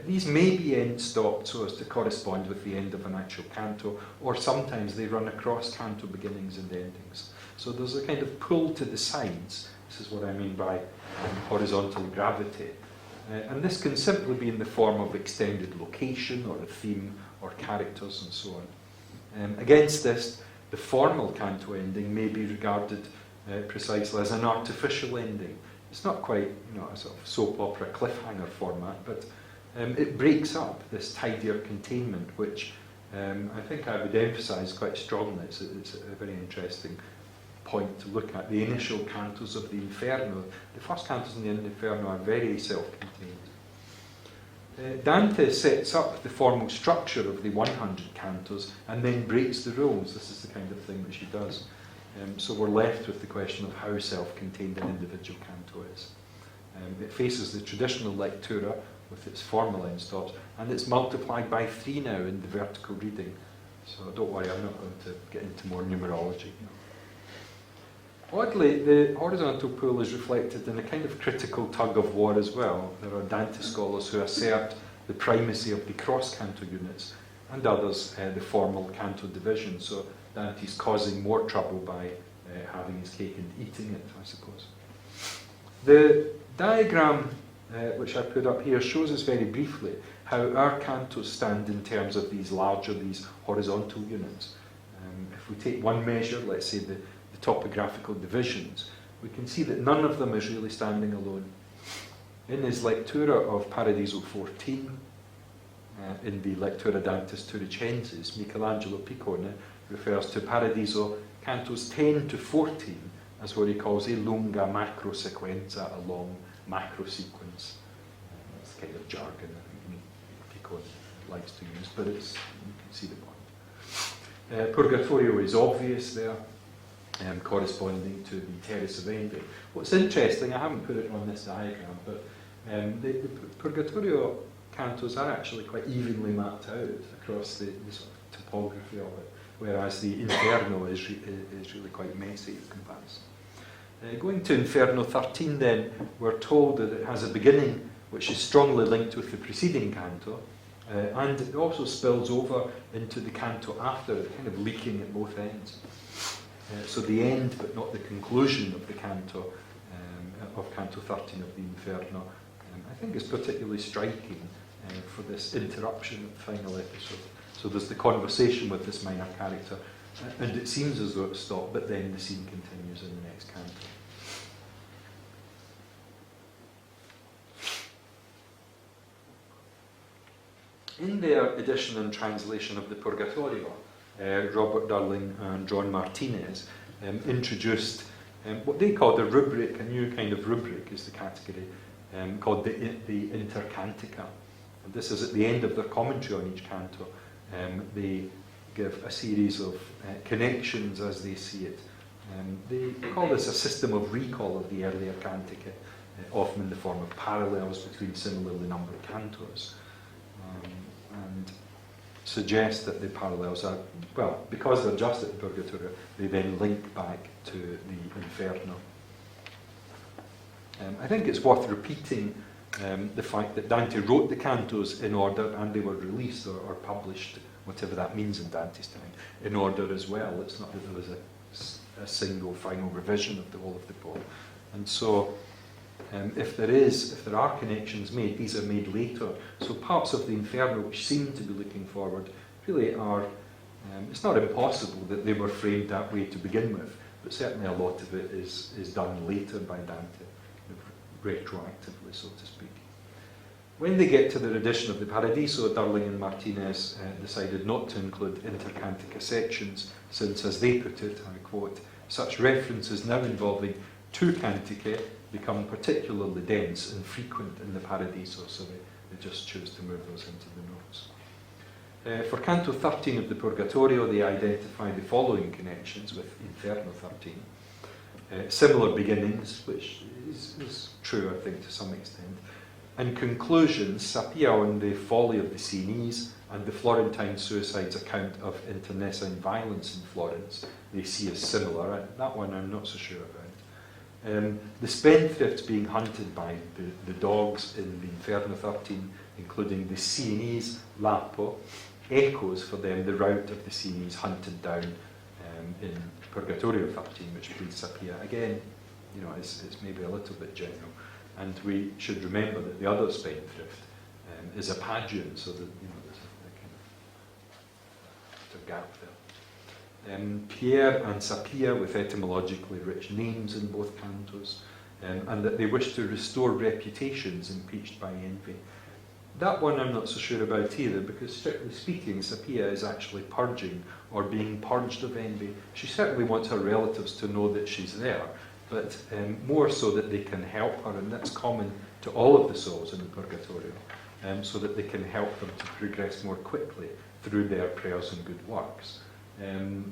these may be end-stopped so as to correspond with the end of an actual canto, or sometimes they run across canto beginnings and endings. So there's a kind of pull to the sides. This is what I mean by horizontal gravity. And this can simply be in the form of extended location or a theme or characters and so on. Against this, the formal canto ending may be regarded precisely as an artificial ending. It's not quite, a sort of soap opera cliffhanger format, but it breaks up this tidier containment, which I think I would emphasise quite strongly. It's a very interesting point to look at. The initial cantos of the Inferno, the first cantos in the Inferno are very self-contained. Dante sets up the formal structure of the 100 cantos and then breaks the rules. This is the kind of thing that she does. So we're left with the question of how self-contained an individual canto is. It faces the traditional lectura with its formal end stops, and it's multiplied by 3 now in the vertical reading. So don't worry, I'm not going to get into more numerology. Oddly, the horizontal pull is reflected in a kind of critical tug of war as well. There are Dante scholars who assert the primacy of the cross-canto units, and others the formal canto division. So Dante's causing more trouble by having his cake and eating it, I suppose. The diagram which I put up here shows us very briefly how our cantos stand in terms of these horizontal units. If we take one measure, let's say the topographical divisions, we can see that none of them is really standing alone. In his lectura of Paradiso 14, in the Lectura Dantis Turicensis, Michelangelo Piccone refers to Paradiso cantos 10 to 14 as what he calls a lunga macro sequenza, a long macro sequence. That's the kind of jargon I think Piccone likes to use, but you can see the point. Purgatorio is obvious there, corresponding to the terrace of ending. What's interesting, I haven't put it on this diagram, but the Purgatorio cantos are actually quite evenly mapped out across the sort of topography of it, whereas the Inferno is really quite messy in comparison. Going to Inferno 13 then, we're told that it has a beginning which is strongly linked with the preceding canto, and it also spills over into the canto after it, kind of leaking at both ends. So the end, but not the conclusion of the canto, of Canto 13 of the Inferno, I think is particularly striking for this interruption of the final episode. So there's the conversation with this minor character, and it seems as though it's stopped, but then the scene continues in the next canto. In their edition and translation of the Purgatorio, Robert Durling and John Martinez introduced what they called a rubric, a new kind of rubric is the category, called the intercantica. And this is at the end of their commentary on each canto. They give a series of connections as they see it. They call this a system of recall of the earlier cantica, often in the form of parallels between similarly numbered cantos. And suggest that the parallels are, well, because they're just at the Purgatorio, they then link back to the Inferno. I think it's worth repeating the fact that Dante wrote the cantos in order, and they were released or published, whatever that means in Dante's time, in order as well. It's not that there was a single final revision of the whole of the poem. And so, if there are connections made, these are made later. So parts of the Inferno which seem to be looking forward really are, it's not impossible that they were framed that way to begin with, but certainly a lot of it is done later by Dante, retroactively, so to speak. When they get to their edition of the Paradiso, Durling and Martinez decided not to include intercantica sections, since, as they put it, I quote, such references now involving two canticae become particularly dense and frequent in the Paradiso, so they just chose to move those into the notes. For Canto 13 of the Purgatorio, they identify the following connections with Inferno 13. Similar beginnings, which is true, I think, to some extent. And conclusions, Sapia on the folly of the Sienese and the Florentine suicide's account of internecine violence in Florence, they see as similar. That one I'm not so sure about. The spendthrifts being hunted by the dogs in the Inferno 13, including the Sienese Lapo, echoes for them the route of the Sienese hunted down in Purgatorio 13, which pleads Sapia. Again, you know, it's maybe a little bit general. And we should remember that the other spendthrift is a Pagian, so that, you know, there's a gap there. Pierre and Sapia with etymologically rich names in both cantos, and that they wish to restore reputations impeached by envy. That one I'm not so sure about either, because strictly speaking, Sapia is actually purging or being purged of envy. She certainly wants her relatives to know that she's there, but more so that they can help her, and that's common to all of the souls in the Purgatorio, so that they can help them to progress more quickly through their prayers and good works.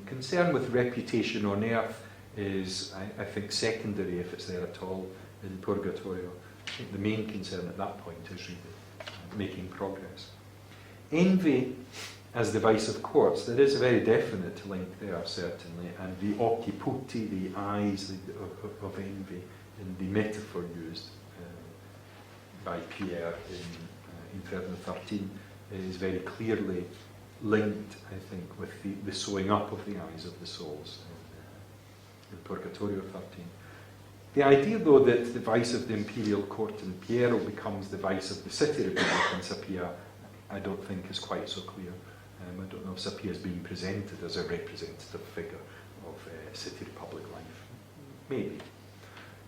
Concern with reputation on earth is, I think, secondary if it's there at all in Purgatorio. I think the main concern at that point is really making progress. Envy as the vice of courts, there is a very definite link there, certainly, and the occhi putti, the eyes of envy, in the metaphor used by Pierre in Inferno 13, is very clearly linked, I think, with the sewing up of the eyes of the souls in Purgatorio 13. The idea, though, that the vice of the imperial court in Piero becomes the vice of the city republic in Sapia, I don't think is quite so clear. I don't know if Sapia is being presented as a representative figure of city republic life. Maybe.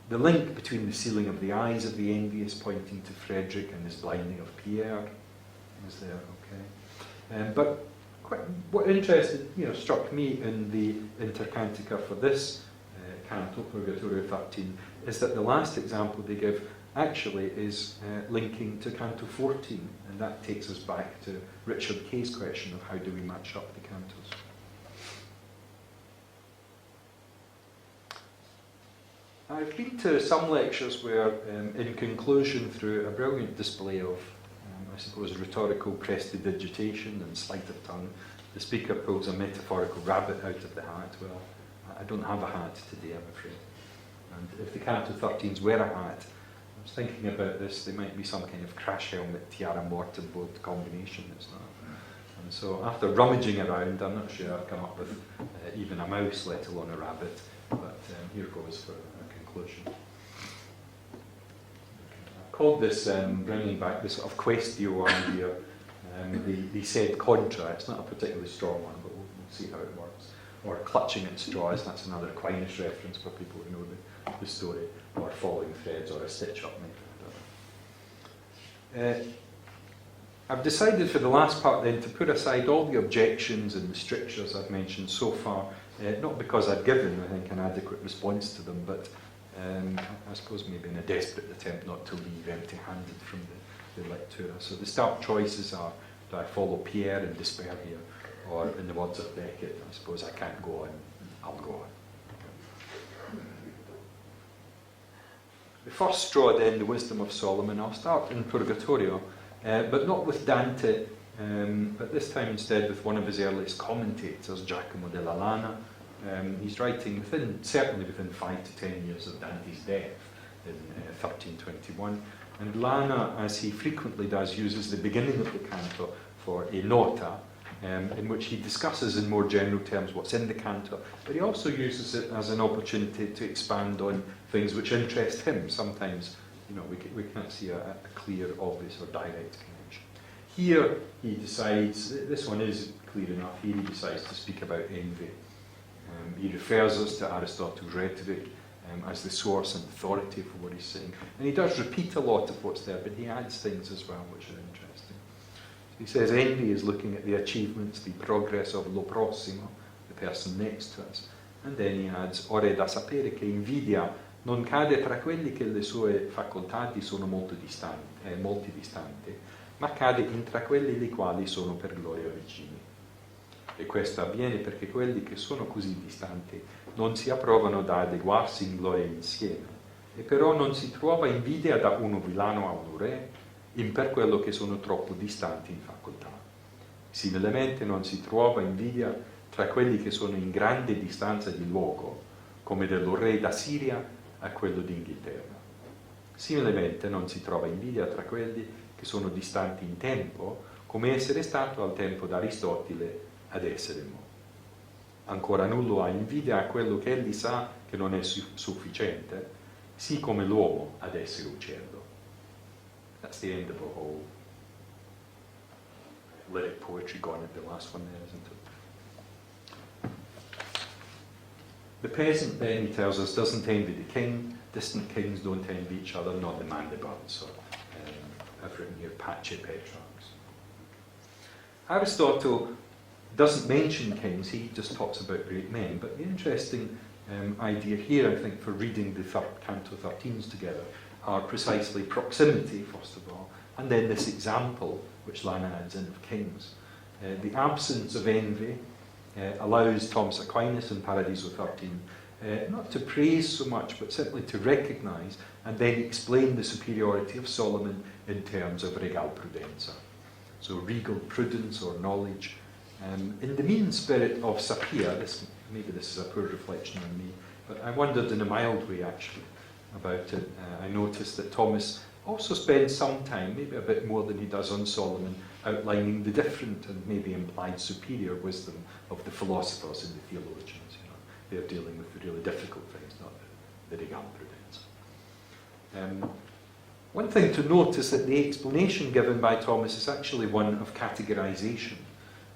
The link between the sealing of the eyes of the envious pointing to Frederick and his blinding of Pierre is there, okay. But what struck me in the intercantica for this canto, Purgatorio 13, is that the last example they give actually is linking to Canto 14, and that takes us back to Richard Kay's question of how do we match up the cantos. I've been to some lectures where, in conclusion, through a brilliant display of, I suppose, rhetorical prestidigitation and sleight of tongue, the speaker pulls a metaphorical rabbit out of the hat. Well, I don't have a hat today, I'm afraid. And if the Canto 13s wear a hat, I was thinking about this, they might be some kind of crash helmet, tiara mortem both combination, it's not. And so after rummaging around, I'm not sure I've come up with even a mouse, let alone a rabbit, but here goes for a conclusion. I called this, bringing back this sort of questio idea, the sed contra. It's not a particularly strong one, but we'll see how it works. Or clutching at straws, that's another Aquinas reference for people who know the story, or falling threads, or a stitch-up maybe. I've decided for the last part then to put aside all the objections and the strictures I've mentioned so far, not because I've given, I think, an adequate response to them, but I suppose maybe in a desperate attempt not to leave empty-handed from the lectura. So the stark choices are, do I follow Pierre and despair here? Or in the words of Beckett, I suppose I can't go on, I'll go on. The first straw then, the wisdom of Solomon, I'll start in Purgatorio, but not with Dante, but this time instead with one of his earliest commentators, Giacomo della Lana. He's writing certainly within 5 to 10 years of Dante's death, in 1321. And Lana, as he frequently does, uses the beginning of the canto for a nota, in which he discusses in more general terms what's in the canto, but he also uses it as an opportunity to expand on things which interest him. Sometimes, we can't see a clear, obvious or direct connection. Here he decides, this one is clear enough, here he decides to speak about envy. He refers us to Aristotle's rhetoric as the source and authority for what he's saying. And he does repeat a lot of what's there, but he adds things as well which are interesting. He says envy is looking at the achievements, the progress of lo prossimo, the person next to us. And then he adds, ora è da sapere che invidia non cade tra quelli che le sue facoltà sono molti distanti, ma cade tra quelli i quali sono per gloria vicini. E questo avviene perché quelli che sono così distanti non si approvano da adeguarsi in gloria insieme, e però non si trova invidia da uno villano a uno re, per quello che sono troppo distanti in facoltà. Similmente non si trova invidia tra quelli che sono in grande distanza di luogo, come dello re da Siria a quello d'Inghilterra. Similmente non si trova invidia tra quelli che sono distanti in tempo, come essere stato al tempo d'Aristotele ad essere mo. Ancora nullo ha invidia a quello che egli sa che non è sufficiente, sì come l'uomo ad essere uccello. That's the end of a whole lyric poetry gone at the last one there, isn't it? The peasant, then, he tells us, doesn't envy the king. Distant kings don't envy each other, not the mandibults. So I've written here pace petrarchs. Aristotle doesn't mention kings, he just talks about great men. But the interesting idea here, I think, for reading the Canto 13s together are precisely proximity, first of all, and then this example, which Lana adds in, of kings. The absence of envy allows Thomas Aquinas in Paradiso 13 not to praise so much, but simply to recognise and then explain the superiority of Solomon in terms of regal prudenza. So regal prudence or knowledge. In the mean spirit of Sapia, maybe this is a poor reflection on me, but I wondered in a mild way actually about it. I noticed that Thomas also spends some time, maybe a bit more than he does on Solomon, outlining the different and maybe implied superior wisdom of the philosophers and the theologians. They're dealing with the really difficult things, not the regal prudence. One thing to note is that the explanation given by Thomas is actually one of categorization,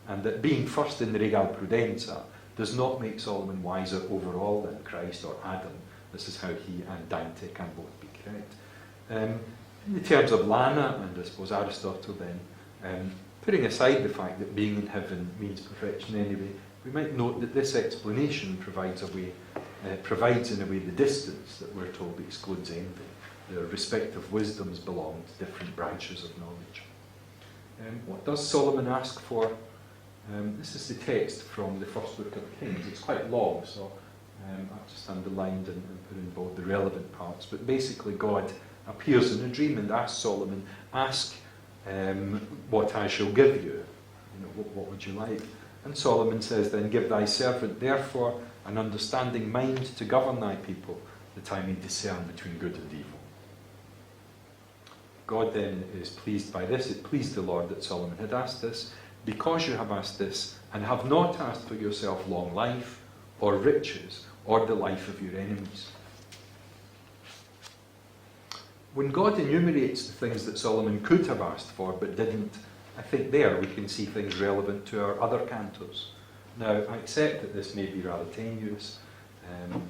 and that being first in the regal prudenza does not make Solomon wiser overall than Christ or Adam. This is how he and Dante can both be correct. In the terms of Lana, and I suppose Aristotle then, putting aside the fact that being in heaven means perfection anyway, we might note that this explanation provides in a way the distance that we're told excludes envy. Their respective wisdoms belong to different branches of knowledge. What does Solomon ask for? This is the text from the first book of Kings. It's quite long, so I've just underlined and put in bold the relevant parts. But basically God appears in a dream and asks Solomon, ask what I shall give you. What would you like? And Solomon says, then give thy servant therefore an understanding mind to govern thy people, that I may discern between good and evil. God then is pleased by this. It pleased the Lord that Solomon had asked this. Because you have asked this, and have not asked for yourself long life, or riches, or the life of your enemies. When God enumerates the things that Solomon could have asked for, but didn't, I think there we can see things relevant to our other cantos. Now, I accept that this may be rather tenuous. I'm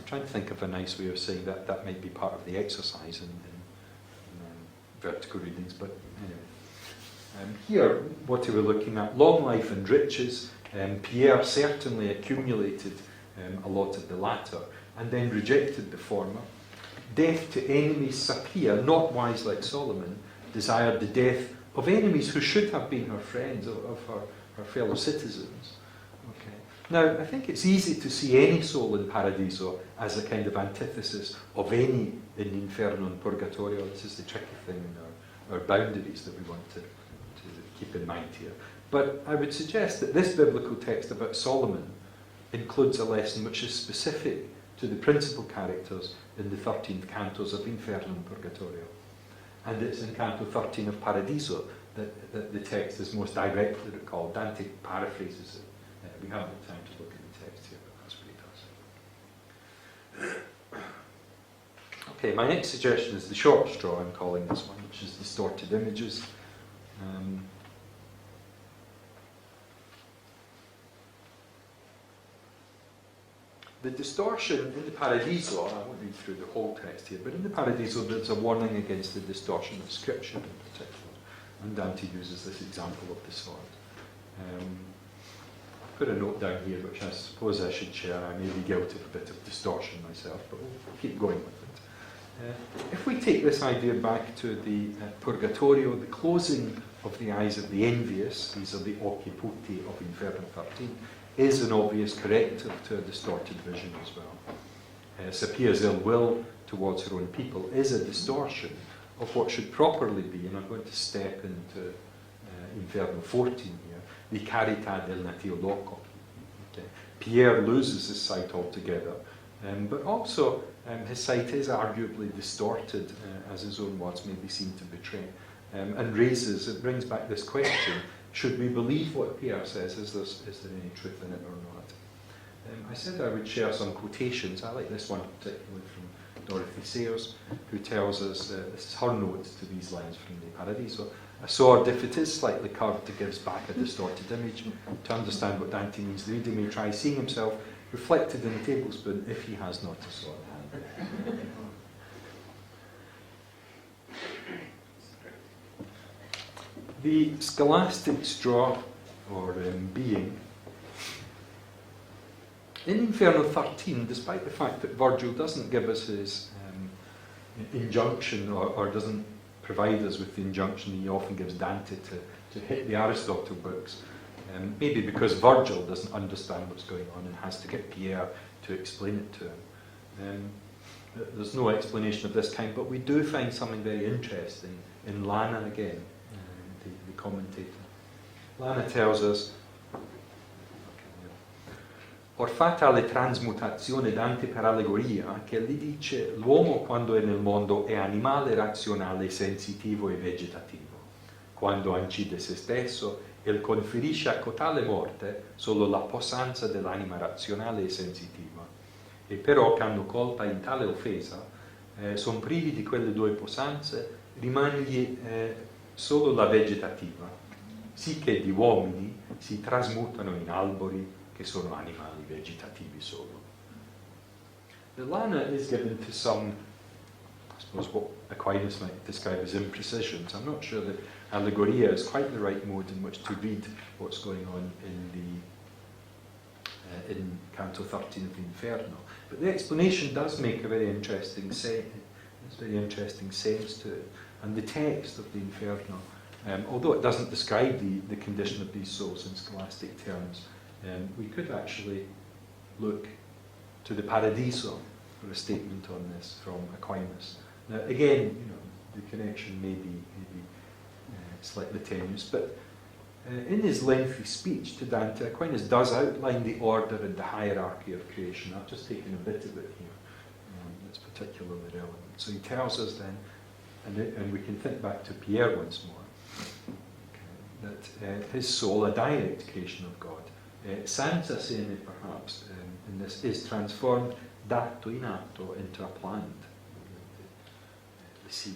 trying to think of a nice way of saying that might be part of the exercise in vertical readings, but anyway. Here, what are we looking at? Long life and riches. Pierre certainly accumulated a lot of the latter, and then rejected the former. Death to enemies, Sapia, not wise like Solomon, desired the death of enemies who should have been her friends, of her fellow citizens. Okay. Now, I think it's easy to see any soul in Paradiso as a kind of antithesis of any in Inferno and Purgatorio. This is the tricky thing in our boundaries that we want to keep in mind here. But I would suggest that this biblical text about Solomon includes a lesson which is specific to the principal characters in the 13th cantos of Inferno and Purgatorio. And it's in Canto 13 of Paradiso that the text is most directly recalled. Dante paraphrases it. We haven't had time to look at the text here, but that's what he does. Okay, my next suggestion is the short straw, I'm calling this one, which is distorted images. The distortion in the Paradiso, I won't read through the whole text here, but in the Paradiso there's a warning against the distortion of Scripture in particular, and Dante uses this example of the sword. I've put a note down here which I suppose I should share. I may be guilty of a bit of distortion myself, but we'll keep going with it. If we take this idea back to the Purgatorio, the closing of the eyes of the envious, these are the occhi putti of Inferno 13, is an obvious corrective to a distorted vision as well. Sapia's ill will towards her own people is a distortion of what should properly be, and I'm going to step into Inferno 14 here, the carità del natio loco. Okay. Pierre loses his sight altogether, but also his sight is arguably distorted, as his own words maybe seem to betray, and it brings back this question: should we believe what Pierre says? Is there any truth in it or not? I said I would share some quotations. I like this one particularly from Dorothy Sayers, who tells us, this is her note to these lines from the Paradiso: a sword, if it is slightly curved, gives back a distorted image. To understand what Dante means, the reader may try seeing himself reflected in a tablespoon if he has not a sword hand. The scholastic straw, or being, in Inferno 13, despite the fact that Virgil doesn't give us his injunction, or doesn't provide us with the injunction he often gives Dante to hit the Aristotle books, maybe because Virgil doesn't understand what's going on and has to get Pierre to explain it to him. There's no explanation of this kind, but we do find something very interesting in Lana again, the commentator. Lana tells us, or fa tale trasmutazione Dante per allegoria che gli dice l'uomo quando è nel mondo è animale razionale, sensitivo e vegetativo. Quando incide se stesso, el conferisce a cotale morte solo la possanza dell'anima razionale e sensitiva. E però che hanno colpa in tale offesa, sono privi di quelle due possanze, rimangli solo la vegetativa, sì che di uomini si trasmutano in albori che sono animali vegetativi solo. The Lana is given to some, I suppose, what Aquinas might describe as imprecisions. I'm not sure that allegoria is quite the right mode in which to read what's going on in Canto 13 of Inferno. But the explanation does make a very interesting sense to it. And the text of the Inferno, although it doesn't describe the condition of these souls in scholastic terms, we could actually look to the Paradiso for a statement on this from Aquinas. Now, again, the connection may be slightly tenuous, but in his lengthy speech to Dante, Aquinas does outline the order and the hierarchy of creation. I've just taken a bit of it here. That's particularly relevant. So he tells us then, and we can think back to Pierre once more, that his soul, a direct creation of God, senza sene perhaps, in this, is transformed dato in atto into a plant. The seed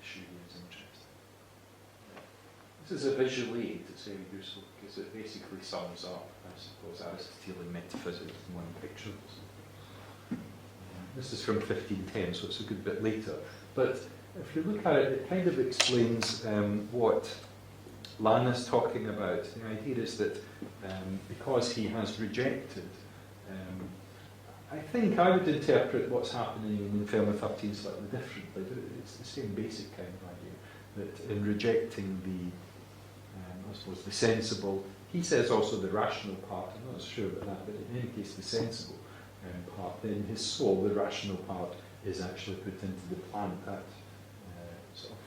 issue is interesting. This is a visual aid, it's very useful because it basically sums up, I suppose, Aristotelian metaphysics in one picture. This is from 1510, so it's a good bit later. But if you look at it, it kind of explains what Lana's talking about. The idea is that because he has rejected, I think I would interpret what's happening in Inferno 13 slightly differently. It's the same basic kind of idea, that in rejecting I suppose, the sensible, he says also the rational part, I'm not sure about that, but in any case the sensible part, then his soul, the rational part, is actually put into the plant. That sort of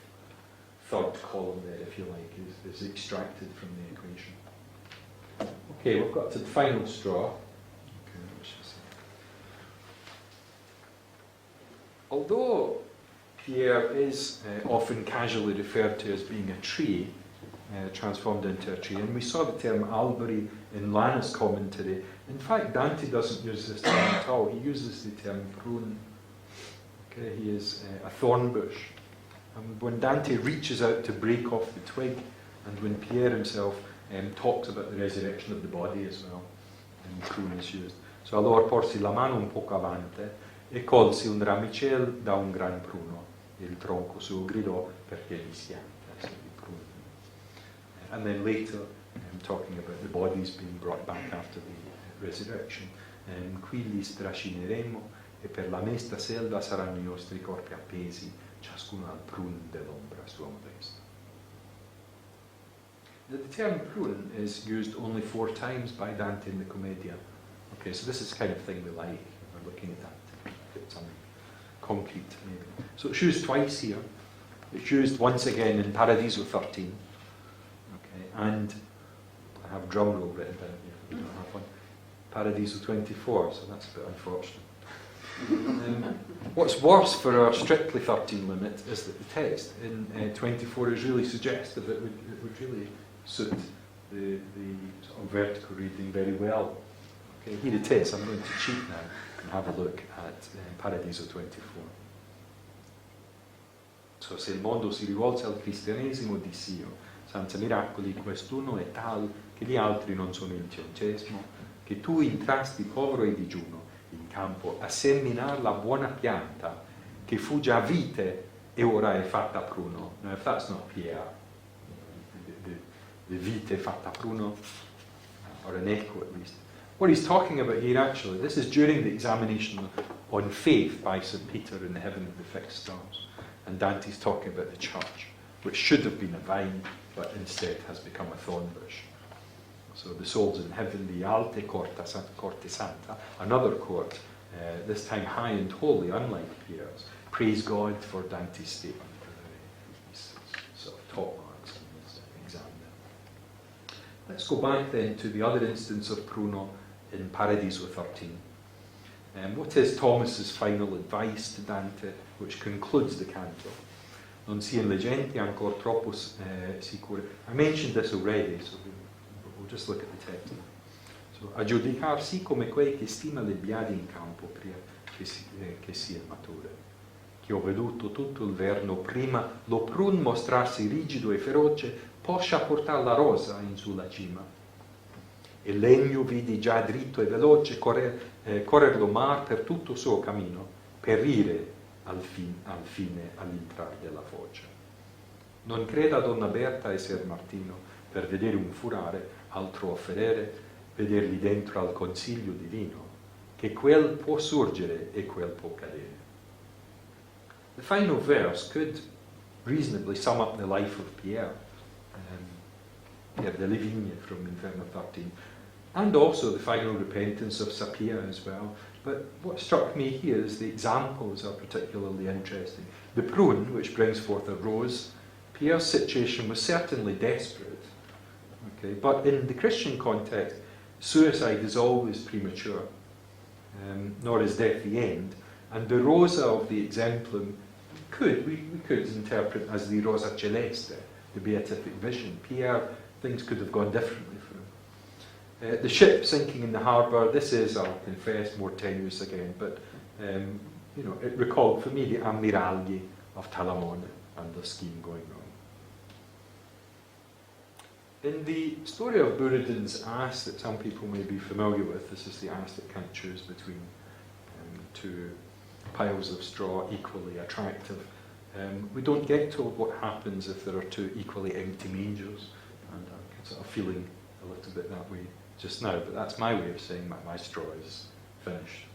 third column there, if you like, is extracted from the equation. Okay, we've got to the final straw. Okay, although Pierre is often casually referred to as being a tree, transformed into a tree, and we saw the term alberi in Lana's commentary. In fact, Dante doesn't use this term at all. He uses the term prune. Okay, he is a thorn bush. And when Dante reaches out to break off the twig, and when Pierre himself talks about the resurrection of the body as well, and prune is used. So allora porsi la mano un poco avanti e colsi un ramicel da un gran pruno. Il tronco suo gridò perché mi schianta. So the prune. And then later, talking about the bodies being brought back after the resurrection. Qui li strascineremo e per la mesta selva saranno i nostri corpi appesi, ciascuno al prun dell'ombra sua modesta. The term prune is used only 4 times by Dante in the Commedia. Okay, so this is the kind of thing we like. We're looking at that. Get something concrete, maybe. So it's used twice here. It's used once again in Paradiso 13. Okay, and I have drum roll written down here. We don't have one. Paradiso 24, so that's a bit unfortunate. What's worse for our strictly 13 limit is that the text in 24 is really suggestive. It would really suit the sort of vertical reading very well. Okay, here it is. I'm going to cheat now and have a look at Paradiso 24. So, se il mondo si rivolse al cristianesimo, dissi io, senza miracoli quest'uno è tal che gli altri non sono il 100°, che tu intrasti povero e digiuno in campo a seminar la buona pianta che fu già vite e ora è fatta pruno. Now, if that's not Pierre, the vite fatta pruno, or an echo at least. What he's talking about here actually, this is during the examination on faith by St. Peter in the heaven of the fixed stars. And Dante's talking about the church, which should have been a vine, but instead has become a thorn bush. So the souls in heaven, the alte corte santa, another court, this time high and holy, unlike Pierre's, praise God for Dante's statement, his sort of top marks in his exam there. Let's go back then to the other instance of pruno in Paradiso 13. What is Thomas's final advice to Dante, which concludes the canto? Non sian le genti ancor troppo sicure. I mentioned this already, so we'll just look at the text. So, a giudicarsi come quei che stima le biadi in campo prima che sia mature. Che ho veduto tutto il verno prima lo prun mostrarsi rigido e feroce, poscia portar la rosa in sulla cima. Il legno vidi già dritto e veloce correr lo mar per tutto suo cammino, perire al fine all'intrar della foce. Non creda donna Berta e ser Martino per vedere un furare, altro offerere, vederli dentro al consiglio divino, che quel può surgere e quel può cadere. The final verse could reasonably sum up the life of Pierre, Pierre de Livigne from Inferno 13, and also the final repentance of Sapia as well. But what struck me here is the examples are particularly interesting. The prune, which brings forth a rose, Pierre's situation was certainly desperate, okay, but in the Christian context, suicide is always premature, nor is death the end. And the rosa of the exemplum we could interpret as the rosa celeste, the beatific vision. Pierre, things could have gone differently for him. The ship sinking in the harbour, this is, I'll confess, more tenuous again, but it recalled for me the ammiragli of Talamone and the scheme going wrong. In the story of Buridan's ass that some people may be familiar with, this is the ass that can't choose between two piles of straw equally attractive. We don't get told what happens if there are two equally empty mangers, and I'm sort of feeling a little bit that way just now, but that's my way of saying that my straw is finished.